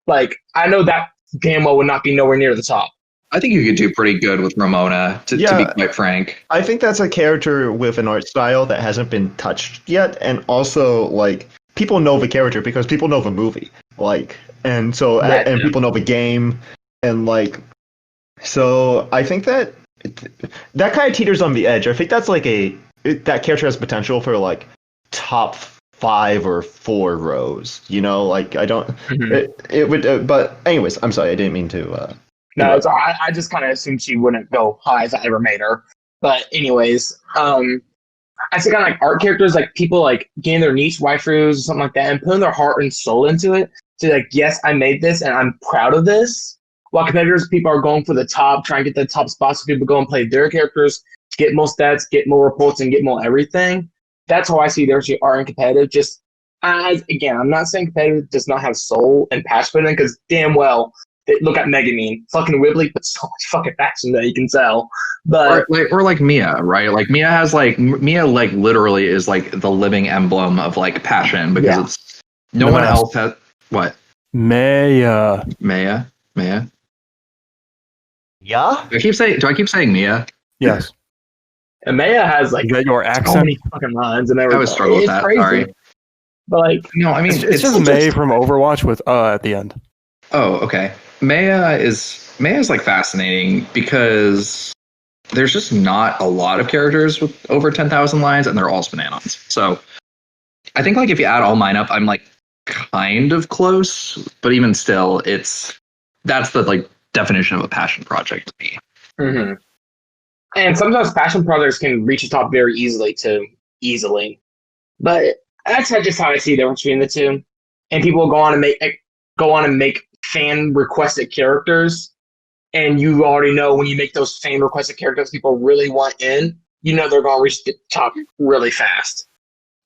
like I know that damn well would not be nowhere near the top. I think you could do pretty good with Ramona, to be Yeah. quite frank. I think that's a character with an art style that hasn't been touched yet, and also like people know the character because people know the movie, like, and so That, and yeah. people know the game, and like, so I think that that kind of teeters on the edge. I think that's like that character has potential for like top 5 or 4 rows. You know, like I don't. Mhm. It would, but anyways, I'm sorry, I didn't mean to. No, it's, I just kind of assumed she wouldn't go high if I ever made her. But anyways, I see kind of like art characters, like people like getting their niche waifus or something like that and putting their heart and soul into it. So like, yes, I made this and I'm proud of this. While competitors, people are going for the top, trying to get the top spots so people go and play their characters, get more stats, get more reports, and get more everything. That's how I see they actually are in competitive. Just as again, I'm not saying competitive does not have soul and passion in it, because damn well, look at Megamine, fucking Wibbly, but so much fucking passion that you can tell. But Or like Mia, right? Like Mia like literally is like the living emblem of like passion because Yeah. it's no one else has what? Maya. Maya? Yeah. Do I keep saying Mia? Yes. Amaya has like Is that your so accent? many fucking lines and everything. I would struggle with It's that. crazy. Sorry. But like, No, I mean It's just May from Overwatch with at the end. Oh, okay. Maya is like fascinating because there's just not a lot of characters with over 10,000 lines, and they're all spnanons. So I think like if you add all mine up, I'm like kind of close, but even still, that's the like definition of a passion project to me. mhm. And sometimes passion projects can reach the top very easily too, But that's just how I see the difference between the two. And people go on and make fan requested characters, and you already know when you make those fan requested characters people really want in, you know they're going to reach the top really fast.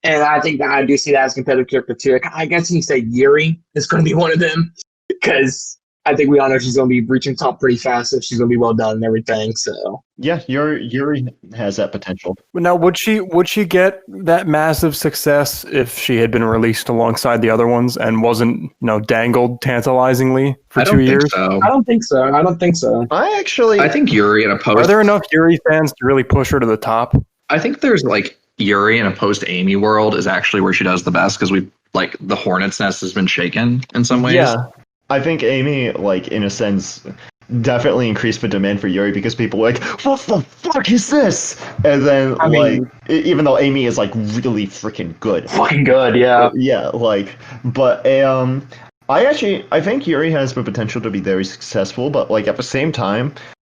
And I think that I do see that as a competitive character too. Like, I guess you say Yuri is going to be one of them because I think we all know she's going to be reaching top pretty fast if she's going to be well done and everything. So Yeah, Yuri has that potential. Now, would she get that massive success if she had been released alongside the other ones and wasn't, dangled tantalizingly for I 2 don't think years? so. I don't think so. I think Yuri in a post. Are there enough Yuri fans to really push her to the top? I think there's like Yuri in a post Amy world is actually where she does the best because we like the hornet's nest has been shaken in some ways. Yeah, I think Amy, like in a sense, definitely increased the demand for Yuri because people were like, "What the fuck is this?" And then I mean- even though Amy is like really freaking good, Fucking good, yeah. yeah, like, but I think Yuri has the potential to be very successful, but like at the same time,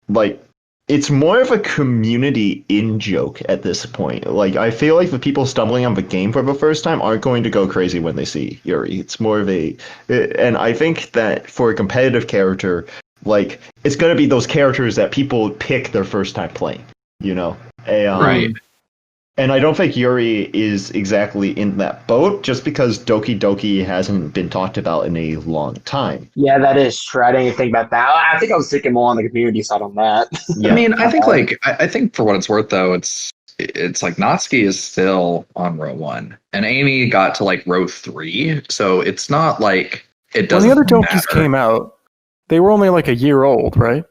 like it's more of a community in joke at this point. Like I feel like the people stumbling on the game for the first time aren't going to go crazy when they see Yuri. It's more of and I think that for a competitive character, like it's going to be those characters that people pick their first time playing, Right. And I don't think Yuri is exactly in that boat just because Doki Doki hasn't been talked about in a long time. Yeah, that is true. I didn't even think about that. I think I was thinking more on the community side on that. Yeah. I mean, I think for what it's worth though, it's like Natsuki is still on row 1 and Amy got to like row 3, so it's not like it When doesn't the other Dokis matter. came out, they were only like a year old, right?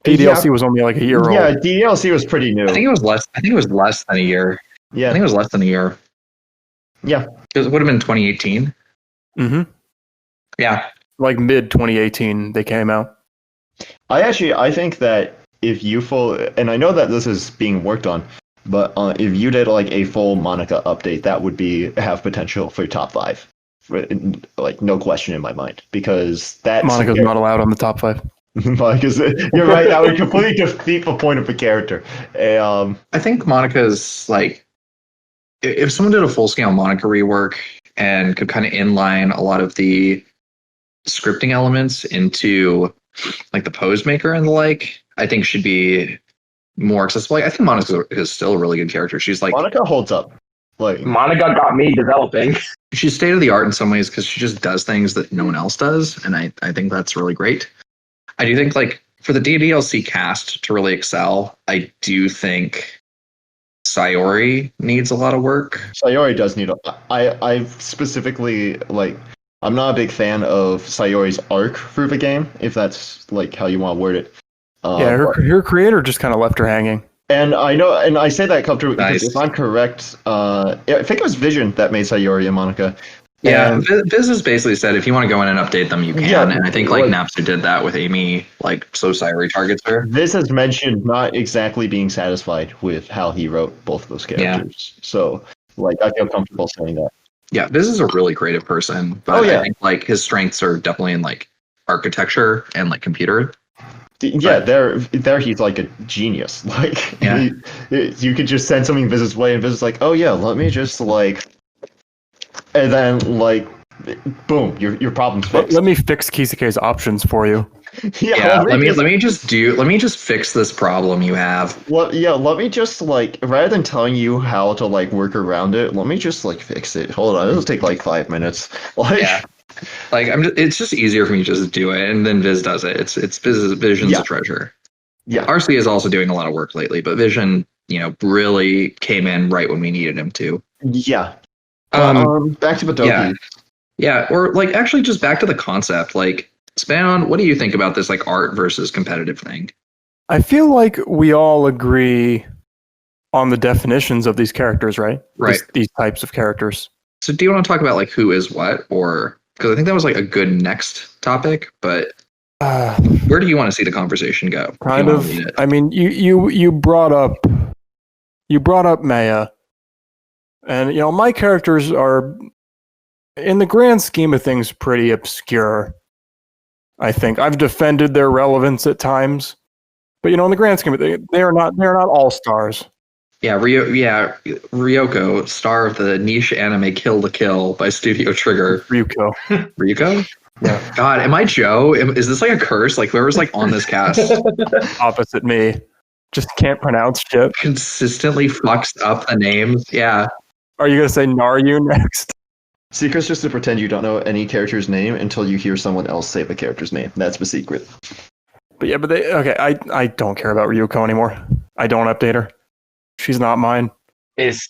DDLC was only like a year old. Yeah, DLC was pretty new. I think it was less than a year. I Yeah, think it was less than a year. yeah. It would have been 2018. Mm-hmm. Yeah. Like mid 2018, they came out. I think that if you and I know that this is being worked on, but if you did like a full Monica update, that would have potential for top 5. Like no question in my mind, because that's Monica's not allowed on the top 5. Because you're right, that would completely defeat the point of the character. I think Monica's like, if someone did a full scale Monica rework and could kind of inline a lot of the scripting elements into like the pose maker and the like, I think should be more accessible. Like, I think Monica is still a really good character. She's like, Monica holds up. Like, Monica got me developing. she's state of the art in some ways because she just does things that no one else does, and I think that's really great. I do think like for the DDLC cast to really excel, I do think Sayori needs a lot of work. Sayori does need I specifically, like, I'm not a big fan of Sayori's arc through the game, if that's like how you want to word it. Yeah, her creator just kind of left her hanging. And I know, and I say that comfortably because Nice. if I'm correct, I think it was Vision that made Sayori and Monica. Yeah, And- Viz has basically said if you want to go in and update them, you can. Yeah, and I think like like- Napster did that with Amy, like so Sayori targets her. Viz has mentioned not exactly being satisfied with how he wrote both of those characters. So, like, I feel comfortable saying that. Yeah, Viz is a really creative person, but Oh, yeah. I think like his strengths are definitely in like architecture and like computer. Yeah, there he's like a genius. Like, Yeah. you could just send something Viz's way, and Viz is like, oh yeah, let me just like, and then like, boom, your problem's fixed. Let me fix Kisekae's options for you. Yeah, let just- me just fix this problem you have. Let me just like, rather than telling you how to like work around it, let me just like fix it. Hold on, it'll take like 5 minutes. Like, Yeah. Like it's just easier for me to just do it, and then Viz does it. It's Vision's Yeah. a treasure. yeah, RC is also doing a lot of work lately, but Vision, really came in right when we needed him to. yeah. Back to Badoki. yeah. Yeah, or like actually just back to the concept. Like, Spanon, what do you think about this like art versus competitive thing? I feel like we all agree on the definitions of these characters, right? Right. These types of characters. So do you want to talk about like who is what, or because I think that was like a good next topic, but where do you want to see the conversation go? If Kind you of. wanna lead it. I mean, you brought up Maya, and my characters are, in the grand scheme of things, pretty obscure. I think I've defended their relevance at times, but in the grand scheme of things, they are not all stars. Yeah, Ryoko, star of the niche anime Kill la Kill by Studio Trigger. Ryuko. Ryuko? Yeah. God, am I Joe? Is this like a curse? Like whoever's like on this cast Opposite me. Just can't pronounce shit. consistently fucks up the names. Yeah. Are you gonna say Naryu next? Secret's just to pretend you don't know any character's name until you hear someone else say the character's name. That's the secret. But yeah, I don't care about Ryuko anymore. I don't update her. She's not mine. Is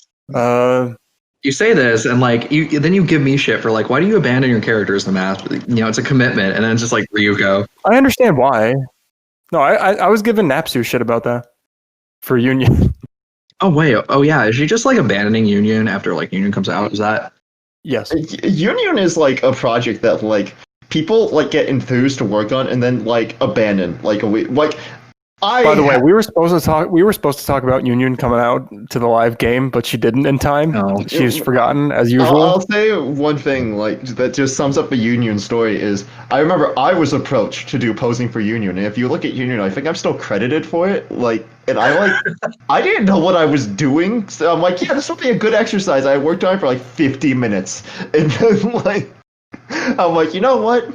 You say this and like then you give me shit for like, why do you abandon your characters in the math? It's a commitment, and then it's just like Ryuko. I understand why. No, I was giving Napsu shit about that for Union. Oh wait, oh yeah, is she just like abandoning Union after like Union comes out? Is that Yes. Union is like a project that like people like get enthused to work on and then like abandon like a week. Like, By the way, we were supposed to talk about Union coming out to the live game, but she didn't in time. Oh. She's forgotten as usual. I'll say one thing like that just sums up the Union story is I remember I was approached to do posing for Union, and if you look at Union, I think I'm still credited for it. Like, and I didn't know what I was doing, so I'm like, yeah, this will be a good exercise. I worked on it for like 50 minutes, and then like I'm like, you know what?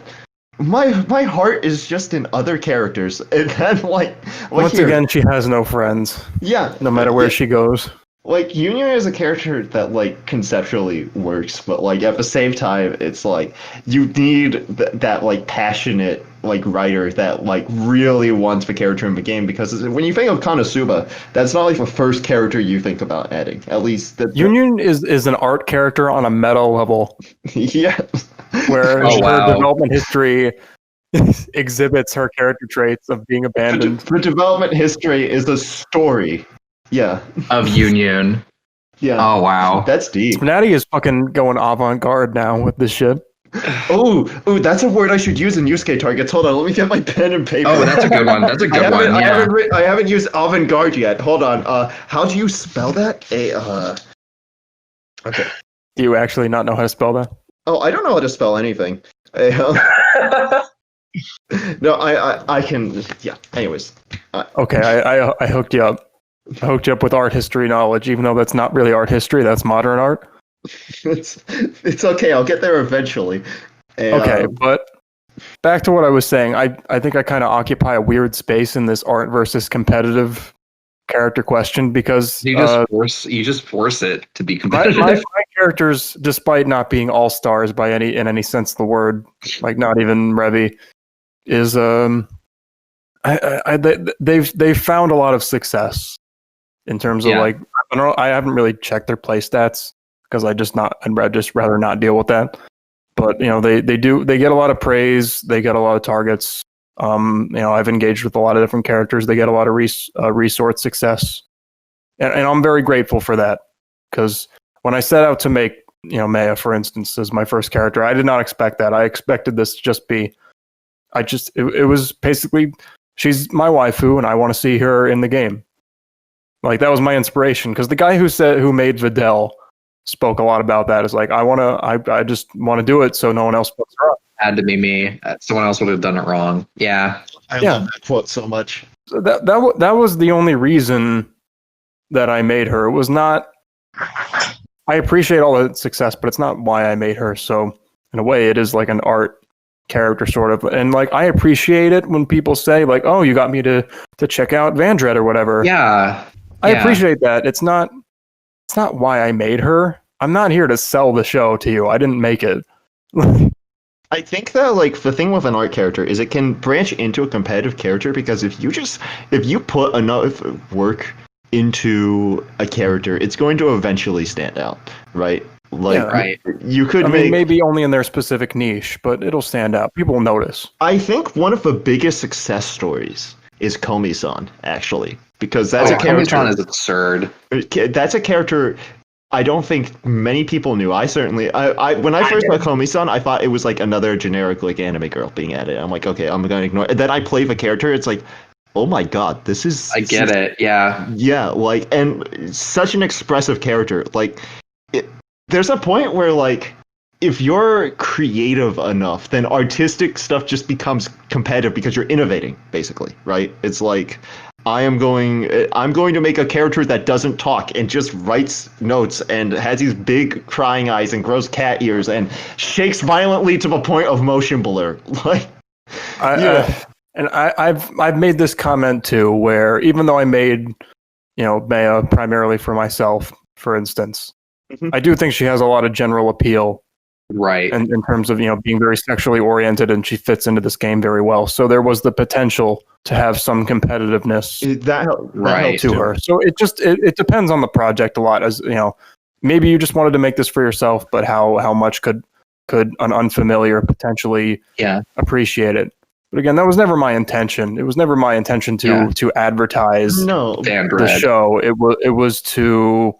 My heart is just in other characters, and then like Once again, she has no friends, yeah, no matter where she goes. like Union is a character that like conceptually works, but like at the same time, it's like you need that like passionate like writer that like really wants the character in the game, because when you think of Konosuba, that's not like the first character you think about adding. At least Union is an art character on a meta level, yeah. where Oh, wow. her development history exhibits her character traits of being abandoned. The development history is a story. Yeah, of Union? yeah. Oh wow. That's deep. SPNatI is fucking going avant-garde now with this shit. Oh, that's a word I should use in Yusuke targets. Hold on, let me get my pen and paper. Oh, that's a good one. That's a good one. Yeah. I haven't used avant-garde yet. Hold on. How do you spell that? Okay. Do you actually not know how to spell that? Oh, I don't know how to spell anything. No, I can. Yeah. Anyways, Okay, I hooked you up. I hooked you up with art history knowledge, even though that's not really art history. That's modern art. it's okay. I'll get there eventually. Okay, but back to what I was saying. I think I kind of occupy a weird space in this art versus competitive character question because You just force it to be my competitive. characters, despite not being all stars by in any sense of the word, like not even Revy, is they've found a lot of success in terms of like I haven't really checked their play stats because I'd just rather not deal with that. But they get a lot of praise, they get a lot of targets. I've engaged with a lot of different characters. They get a lot of resort success, and I'm very grateful for that because when I set out to make Maya, for instance, as my first character, I did not expect that. I expected this to just be, it was basically she's my waifu, and I want to see her in the game. Like that was my inspiration because the guy who made Videl spoke a lot about that. It's like I just want to do it so no one else fucks her up. Had to be me. Someone else would have done it wrong. Yeah. I love that quote so much. So that was the only reason that I made her. It was not. I appreciate all the success, but it's not why I made her. So in a way, it is like an art character sort of, and like I appreciate it when people say like, "Oh, you got me to check out Vandred or whatever." Yeah. I appreciate that. It's not why I made her. I'm not here to sell the show to you. I didn't make it. I think that like the thing with an art character is it can branch into a competitive character because if you put enough work into a character, it's going to eventually stand out, right? Like right. You could maybe only in their specific niche, but it'll stand out. People will notice. I think one of the biggest success stories is Komi-san, actually, because that's a character. Komi-san is absurd. That's a character I don't think many people knew. I certainly, when I first met Komi-san, I thought it was like another generic like anime girl being at it. I'm like, okay, I'm gonna ignore it. And then I play the character. It's like, oh my god, this is. I get it. Yeah. Yeah, like, and such an expressive character. Like, there's a point where like, if you're creative enough, then artistic stuff just becomes competitive because you're innovating, basically, right? It's like, I'm going to make a character that doesn't talk and just writes notes and has these big crying eyes and grows cat ears and shakes violently to the point of motion blur. Like, I've made this comment too, where even though I made Maya primarily for myself, for instance, I do think she has a lot of general appeal. Right. And in terms of, being very sexually oriented, and she fits into this game very well. So there was the potential to have some competitiveness to her. So it depends on the project a lot, as maybe you just wanted to make this for yourself, but how much could an unfamiliar potentially appreciate it? But again, that was never my intention. It was never my intention to advertise the show. It was to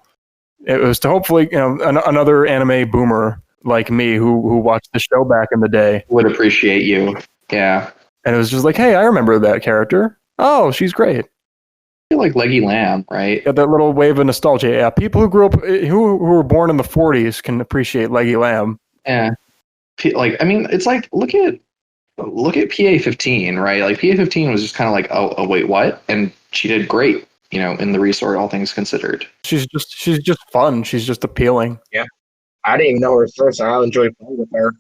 hopefully, another anime boomer like me who watched the show back in the day would appreciate you. Yeah. And it was just like, hey, I remember that character. Oh, she's great. I feel like Leggy Lamb, right? Yeah, that little wave of nostalgia. Yeah, people who grew up, who were born in the 40s can appreciate Leggy Lamb. Yeah. Like, I mean, it's like, look at PA-15, right? Like, PA-15 was just kind of like, oh, wait, what? And she did great, in the resort, all things considered. She's just fun. She's just appealing. Yeah. I didn't even know her first, and I enjoyed playing with her.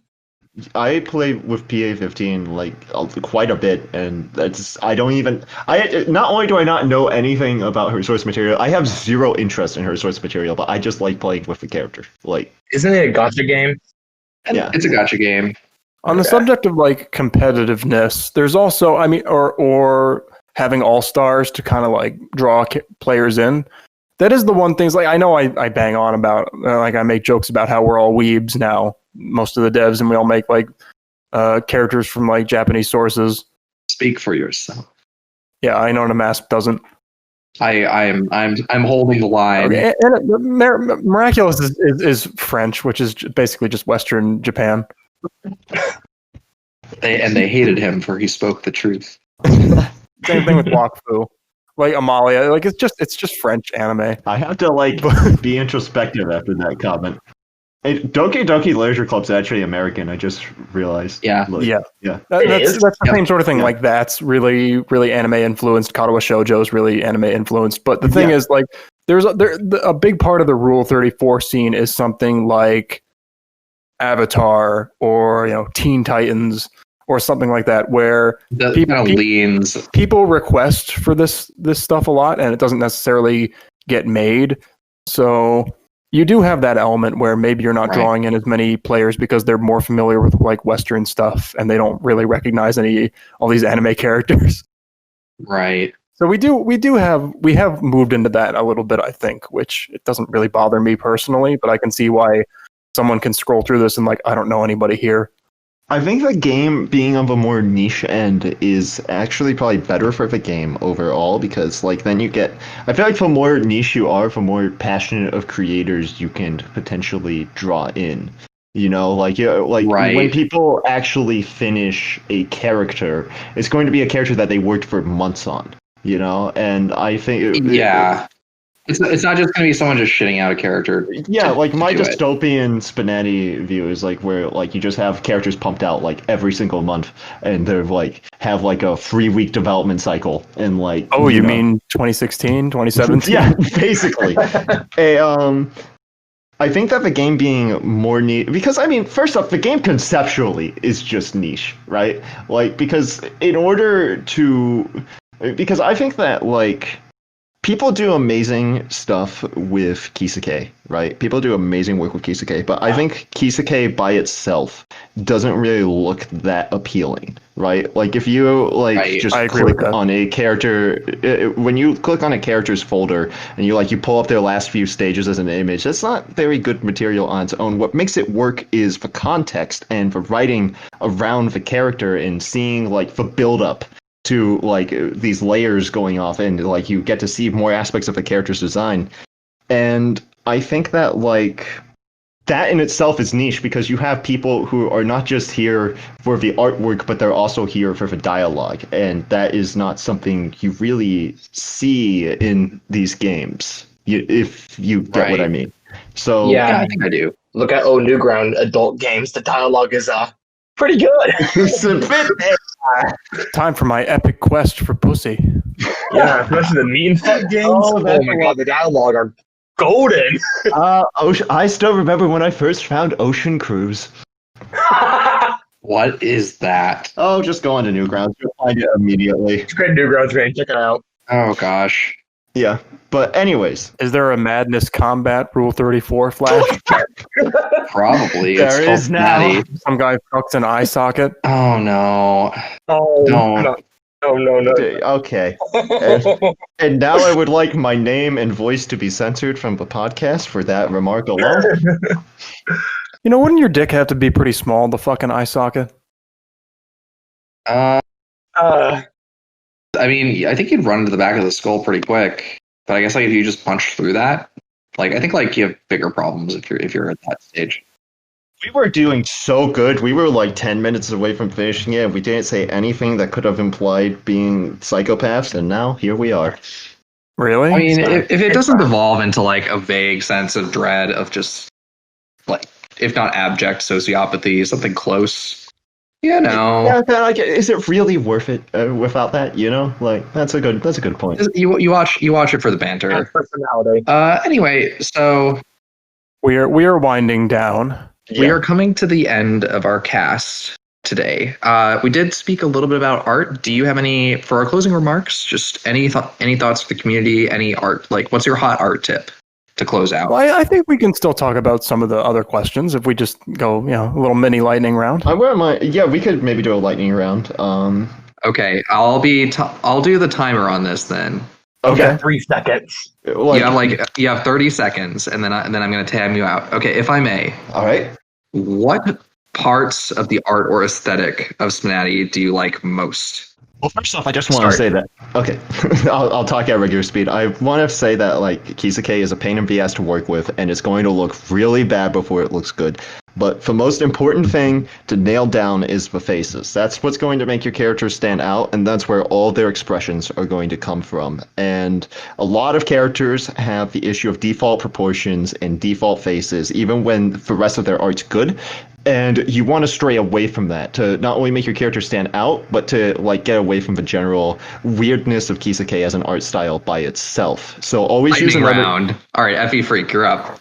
I play with PA-15 like quite a bit, and not only do I not know anything about her source material, I have zero interest in her source material, but I just like playing with the character. Like, isn't it a gacha game? Yeah, it's a gacha game. On the subject of like competitiveness, there's also, or having all stars to kind of like draw players in. That is the one thing. Like, I know I bang on about, like, I make jokes about how we're all weebs now, most of the devs, and we all make like characters from like Japanese sources. Speak for yourself. Yeah, I know nmasp doesn't. I'm holding the line. Okay. And Miraculous is French, which is basically just Western Japan. They hated him for he spoke the truth. Same thing with Wakfu. Like Amalia, like it's just French anime. I have to like be introspective after that comment. Doki Doki Literature Club's actually American. I just realized. Yeah. Yeah. Yeah. That's the Yep. same sort of thing. Yeah. Like that's really, really anime influenced. Katawa Shoujo's really anime influenced. But the thing is, like, there's a big part of the Rule 34 scene is something like Avatar or Teen Titans or something like that, where That kind of leans. people request for this stuff a lot, and it doesn't necessarily get made. So you do have that element where maybe you're not Right. drawing in as many players because they're more familiar with like Western stuff and they don't really recognize all these anime characters. Right. So we have moved into that a little bit, I think, which it doesn't really bother me personally, but I can see why someone can scroll through this and like, I don't know anybody here. I think the game being of a more niche end is actually probably better for the game overall, because like then you get, I feel like the more niche you are, the more passionate of creators you can potentially draw in. Like Right. when people actually finish a character, it's going to be a character that they worked for months on. And I think Yeah. It's not just going to be someone just shitting out a character. Yeah, like my do it. dystopian SPNatI view is like where like you just have characters pumped out like every single month, and they're like have like a 3-week development cycle, and like Oh, you mean 2016, 2017? yeah, basically. I think that the game being more niche, because I mean, first off, the game conceptually is just niche, right? Like because I think that like people do amazing stuff with Kisekae, right? People do amazing work with Kisekae, but I think Kisekae by itself doesn't really look that appealing, right? Like if you Right. just I agree with click that. on a character, when you click on a character's folder and you pull up their last few stages as an image, that's not very good material on its own. What makes it work is the context and the writing around the character and seeing like the build up to like these layers going off, and like you get to see more aspects of the character's design. And I think that like that in itself is niche, because you have people who are not just here for the artwork, but they're also here for the dialogue, and that is not something you really see in these games, if you get what I Right. mean. So Yeah. I think I do. Look at Newground adult games. The dialogue is pretty good. it's a bit Time for my epic quest for pussy. Yeah, especially the mean fuck games. Oh, Oh, that's my a god, the dialogue are golden. I still remember when I first found Ocean Cruise. What is that? Oh, just go on to Newgrounds. You'll find it immediately. It's great Newgrounds game. Check it out. Oh gosh. Yeah. But anyways, Is there a Madness Combat Rule 34 flash? Probably. There It's is called now. Natty. Some guy fucks an eye socket. Oh no. Oh, No. no. okay. And now I would like my name and voice to be censored from the podcast for that remark alone. Wouldn't your dick have to be pretty small to fuck an eye socket? I Uh, mean, I think you'd run into the back of the skull pretty quick. But I guess like if you just punch through that, like I think like you have bigger problems if you're at that stage. We were doing so good. We were like 10 minutes away from finishing it. We didn't say anything that could have implied being psychopaths, and now here we are. Really? I mean, if it doesn't devolve into like a vague sense of dread of just like, if not abject sociopathy, something close. Yeah, like, is it really worth it without that? Like that's a good point. You watch it for the banter. personality. Anyway, so we are winding down. we are coming to the end of our cast today. We did speak a little bit about art. Do you have any for our closing remarks? Just any thoughts for the community? Any art? Like, what's your hot art tip to close out? Well, I think we can still talk about some of the other questions if we just go, a little mini lightning round. I wouldn't mind. Yeah, we could maybe do a lightning round. Okay, I'll do the timer on this then. Okay. 3 seconds. You have 30 seconds, and then I'm going to time you out. Okay, if I may. All right. What parts of the art or aesthetic of SPNatI do you like most? Well, first off, I just want to say that. Okay, I'll talk at regular speed. I want to say that like Kisekae is a pain in the ass to work with, and it's going to look really bad before it looks good. But the most important thing to nail down is the faces. That's what's going to make your character stand out, and that's where all their expressions are going to come from. And a lot of characters have the issue of default proportions and default faces, even when the rest of their art's good. And you want to stray away from that to not only make your character stand out, but to like get away from the general weirdness of Kisekae as an art style by itself. So always use Lightning another round. All right, FE Freak, you're up.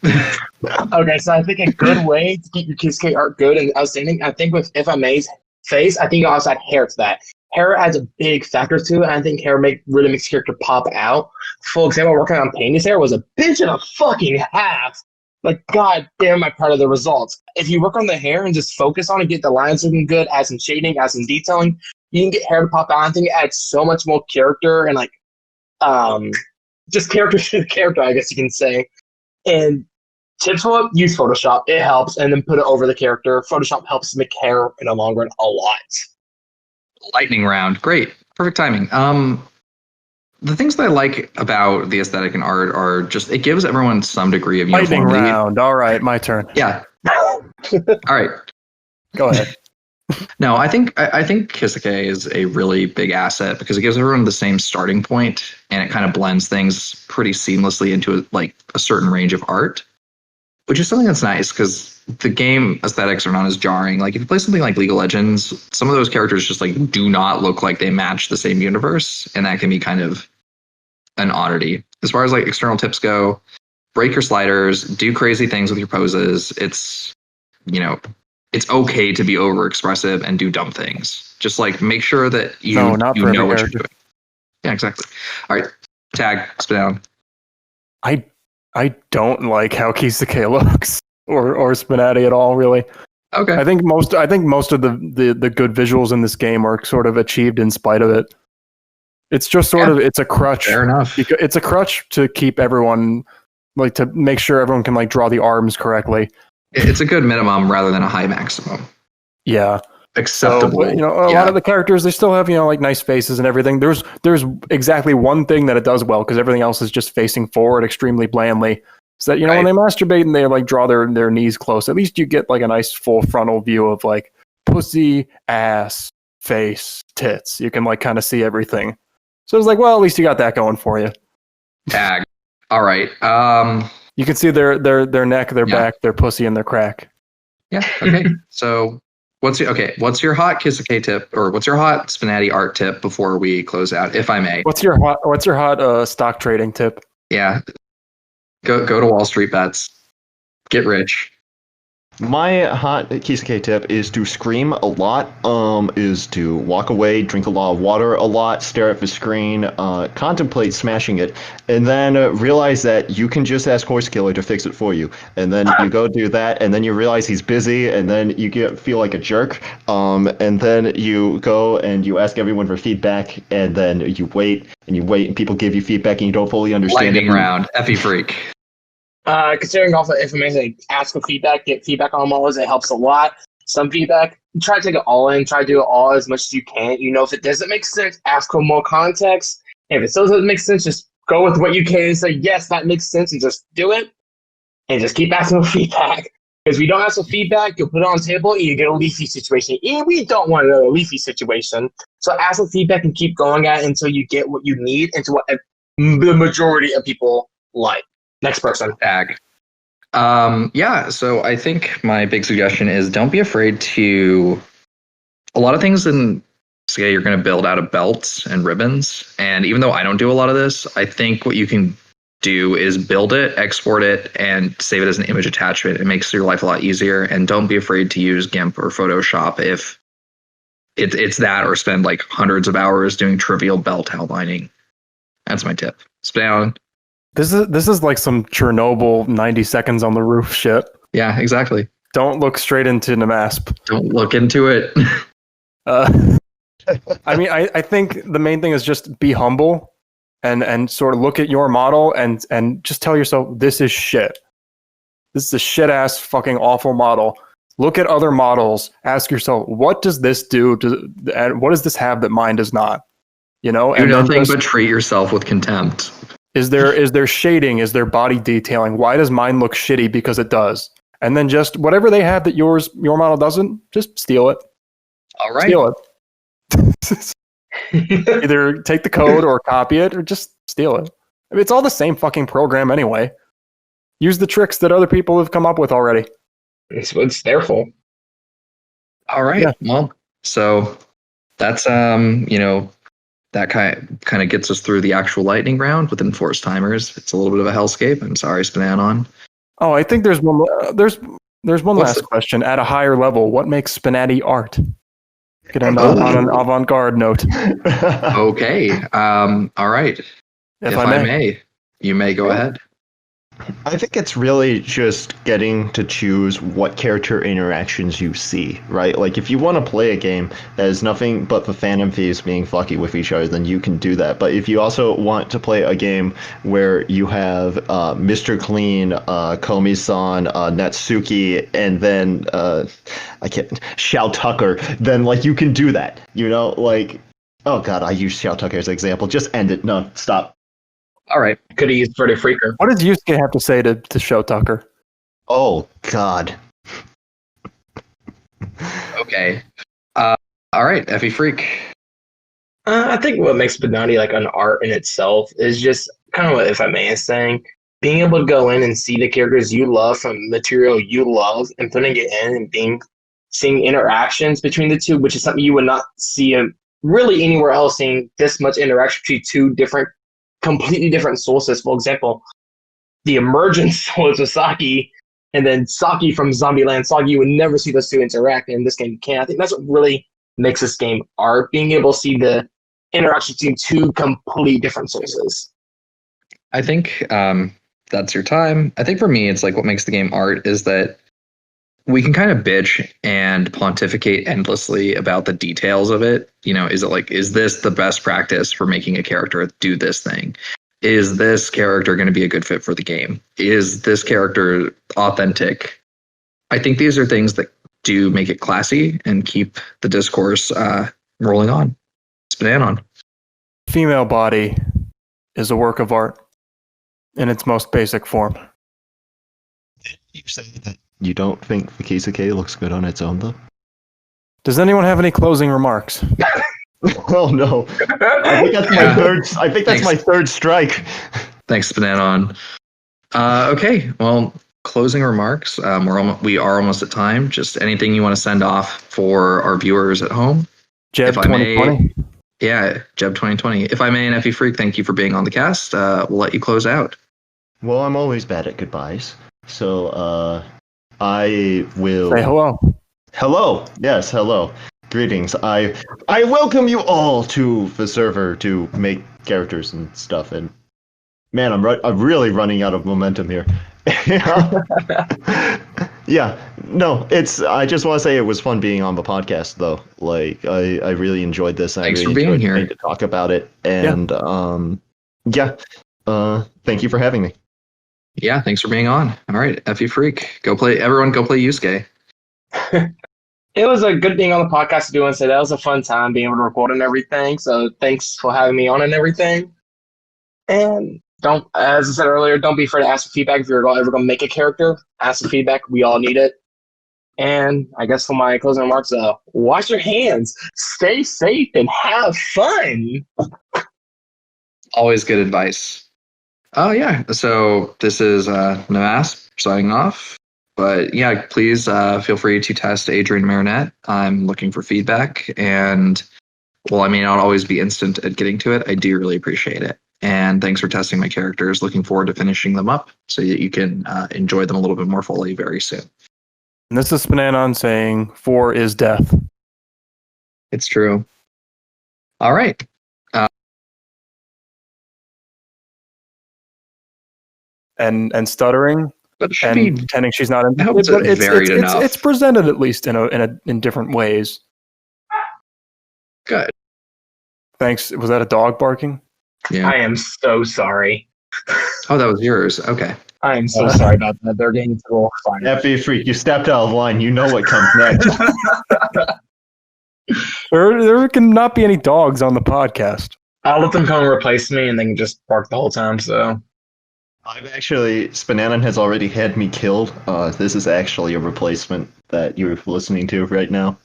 Okay, so I think a good way to keep your Kisekae art good and outstanding, I think with FMA's face, I think you also add hair to that. Hair adds a big factor to it, and I think hair really makes character pop out. For example, working on Penny's hair was a bitch and a fucking half. Like, god damn, I'm proud of the results. If you work on the hair and just focus on it, get the lines looking good, add some shading, add some detailing, you can get hair to pop out. I think it adds so much more character and, like, just character to the character, I guess you can say. And tips for it, use Photoshop. It helps, and then put it over the character. Photoshop helps make hair in the long run a lot. Lightning round. Great. Perfect timing. The things that I like about the aesthetic and art are just it gives everyone some degree of Lightning uniformity. round. All right, my turn. Yeah. All right. Go ahead. No, I think Kisekae is a really big asset because it gives everyone the same starting point and it kind of blends things pretty seamlessly into a certain range of art, which is something that's nice because the game aesthetics are not as jarring. Like if you play something like League of Legends, some of those characters just like do not look like they match the same universe, and that can be kind of an oddity. As far as like external tips go, break your sliders, do crazy things with your poses. It's okay to be over expressive and do dumb things. Just like make sure that you know what you're doing. Yeah, exactly. All right, tag spnanon. I don't like how Kisekae looks or SPNatI at all, really. Okay. I think most of the good visuals in this game are sort of achieved in spite of it. It's just it's a crutch. Fair enough. It's a crutch to keep everyone, like, to make sure everyone can like draw the arms correctly. It's a good minimum rather than a high maximum. Yeah. Acceptable. So, a lot of the characters, they still have, like nice faces and everything. There's exactly one thing that it does well, because everything else is just facing forward extremely blandly. So that, when they masturbate and they like draw their knees close, at least you get like a nice full frontal view of like pussy, ass, face, tits. You can like kind of see everything. So it's like, well, at least you got that going for you. Tag. All right. You can see their neck, their back, their pussy, and their crack. Yeah. Okay. So what's your hot Kisekae tip, or what's your hot SPNatI art tip before we close out, if I may? What's your hot stock trading tip? Yeah. Go to Wall Street bets. Get rich. My hot Kisekae tip is to scream a lot, is to walk away, drink a lot of water a lot, stare at the screen, contemplate smashing it, and then realize that you can just ask Horse Killer to fix it for you. And then you go do that, and then you realize he's busy, and then you feel like a jerk, and then you go and you ask everyone for feedback, and then you wait, and people give you feedback, and you don't fully understand Lightning round. FE Freak. Considering also information, ask for feedback, get feedback on models, it helps a lot. Some feedback, try to take it all in, try to do it all as much as you can. If it doesn't make sense, ask for more context. If it still doesn't make sense, just go with what you can and say, yes, that makes sense, and just do it. And just keep asking for feedback. Because if you don't ask for feedback, you'll put it on the table and you get a leafy situation. And we don't want a leafy situation. So ask for feedback and keep going at it until you get what you need and to what the majority of people like. Next person. Tag. So I think my big suggestion is don't be afraid to... A lot of things in Kisekae you're going to build out of belts and ribbons. And even though I don't do a lot of this, I think what you can do is build it, export it, and save it as an image attachment. It makes your life a lot easier. And don't be afraid to use GIMP or Photoshop if it's that, or spend like hundreds of hours doing trivial belt outlining. That's my tip. spnanon. This is like some Chernobyl 90 seconds on the roof shit. Yeah, exactly. Don't look straight into nmasp. Don't look into it. I mean, I think the main thing is just be humble and sort of look at your model and just tell yourself, this is shit. This is a shit ass fucking awful model. Look at other models. Ask yourself, what does this do? And what does this have that mine does not? Do nothing but treat yourself with contempt. Is there shading? Is there body detailing? Why does mine look shitty? Because it does. and then just whatever they have that your model doesn't, just steal it. All right. Steal it. Either take the code or copy it, or just steal it. I mean, it's all the same fucking program anyway. Use the tricks that other people have come up with already. It's what it's there for. All right. Yeah. Well, so that's that kind of gets us through the actual lightning round with enforced timers. It's a little bit of a hellscape. I'm sorry, spnanon. Oh, I think there's one. There's one What's last it? question. At a higher level, what makes SPNatI art? Get on an avant-garde note. Okay. All right. If I may. You may go ahead. I think it's really just getting to choose what character interactions you see, right? Like, if you want to play a game that is nothing but the Phantom Thieves being fucky with each other, then you can do that. But if you also want to play a game where you have Mr. Clean, Komi-san, Natsuki, and then Shao Tucker, then, like, you can do that, you know? Like, oh god, I used Shao Tucker as an example. Just end it. No, stop. All right. Could have used Pretty Freaker. What does Yusuke have to say to Show Tucker? Oh god. Okay. All right, Effie Freak. I think what makes SPNatI like an art in itself is just kind of what If I May is saying. Being able to go in and see the characters you love from material you love and putting it in and seeing interactions between the two, which is something you would not see really anywhere else, seeing this much interaction between two completely different sources. For example, the emergence was with Saki, and then Saki from Zombieland Saki. You would never see those two interact, and in this game you can. I think that's what really makes this game art, being able to see the interaction between two completely different sources. I think that's your time. I think for me, it's like what makes the game art is that we can kind of bitch and pontificate endlessly about the details of it. You know, is this the best practice for making a character do this thing? Is this character going to be a good fit for the game? Is this character authentic? I think these are things that do make it classy and keep the discourse rolling on. Spnanon. Female body is a work of art in its most basic form. You say that you don't think the Kisekae looks good on its own, though? Does anyone have any closing remarks? Oh no! I think that's my third. I think that's my third strike. Thanks, Spnanon. Okay, well, closing remarks. We are almost at time. Just anything you want to send off for our viewers at home. Jeb If I 2020. Yeah, Jeb 2020. If I may, and Effie Freak, thank you for being on the cast. We'll let you close out. Well, I'm always bad at goodbyes, so I will Say hello. Hello. Yes, hello. Greetings. I welcome you all to the server to make characters and stuff. And man, I'm really running out of momentum here. Yeah. No, I just want to say it was fun being on the podcast, though. Like, I really enjoyed this. Thanks I really for being enjoyed here. getting to talk about it. And thank you for having me. Yeah, thanks for being on. All right, Effie Freak, everyone go play Yusuke. It was a good being on the podcast doing so. That was a fun time being able to record and everything. So thanks for having me on and everything. And as I said earlier, don't be afraid to ask for feedback if you're ever going to make a character. Ask for feedback. We all need it. And I guess for my closing remarks, wash your hands, stay safe, and have fun. Always good advice. Oh yeah. So this is nmasp signing off. But yeah, please feel free to test Adrien Marinette. I'm looking for feedback, and while I may not always be instant at getting to it, I do really appreciate it. And thanks for testing my characters. Looking forward to finishing them up so that you can enjoy them a little bit more fully very soon. And this is Spnanon saying 4 is death. It's true. All right. And stuttering But it should and be pretending she's not in. I hope it's varied enough. It's presented at least in different ways. good. Thanks. Was that a dog barking? Yeah. I am so sorry. Oh, that was yours. Okay. I am so sorry about that. They're getting a little fine. Effie Freak, you stepped out of line. You know what comes next. There can not be any dogs on the podcast. I'll let them come and replace me, and they can just bark the whole time. So I've actually, spnanon has already had me killed. This is actually a replacement that you're listening to right now.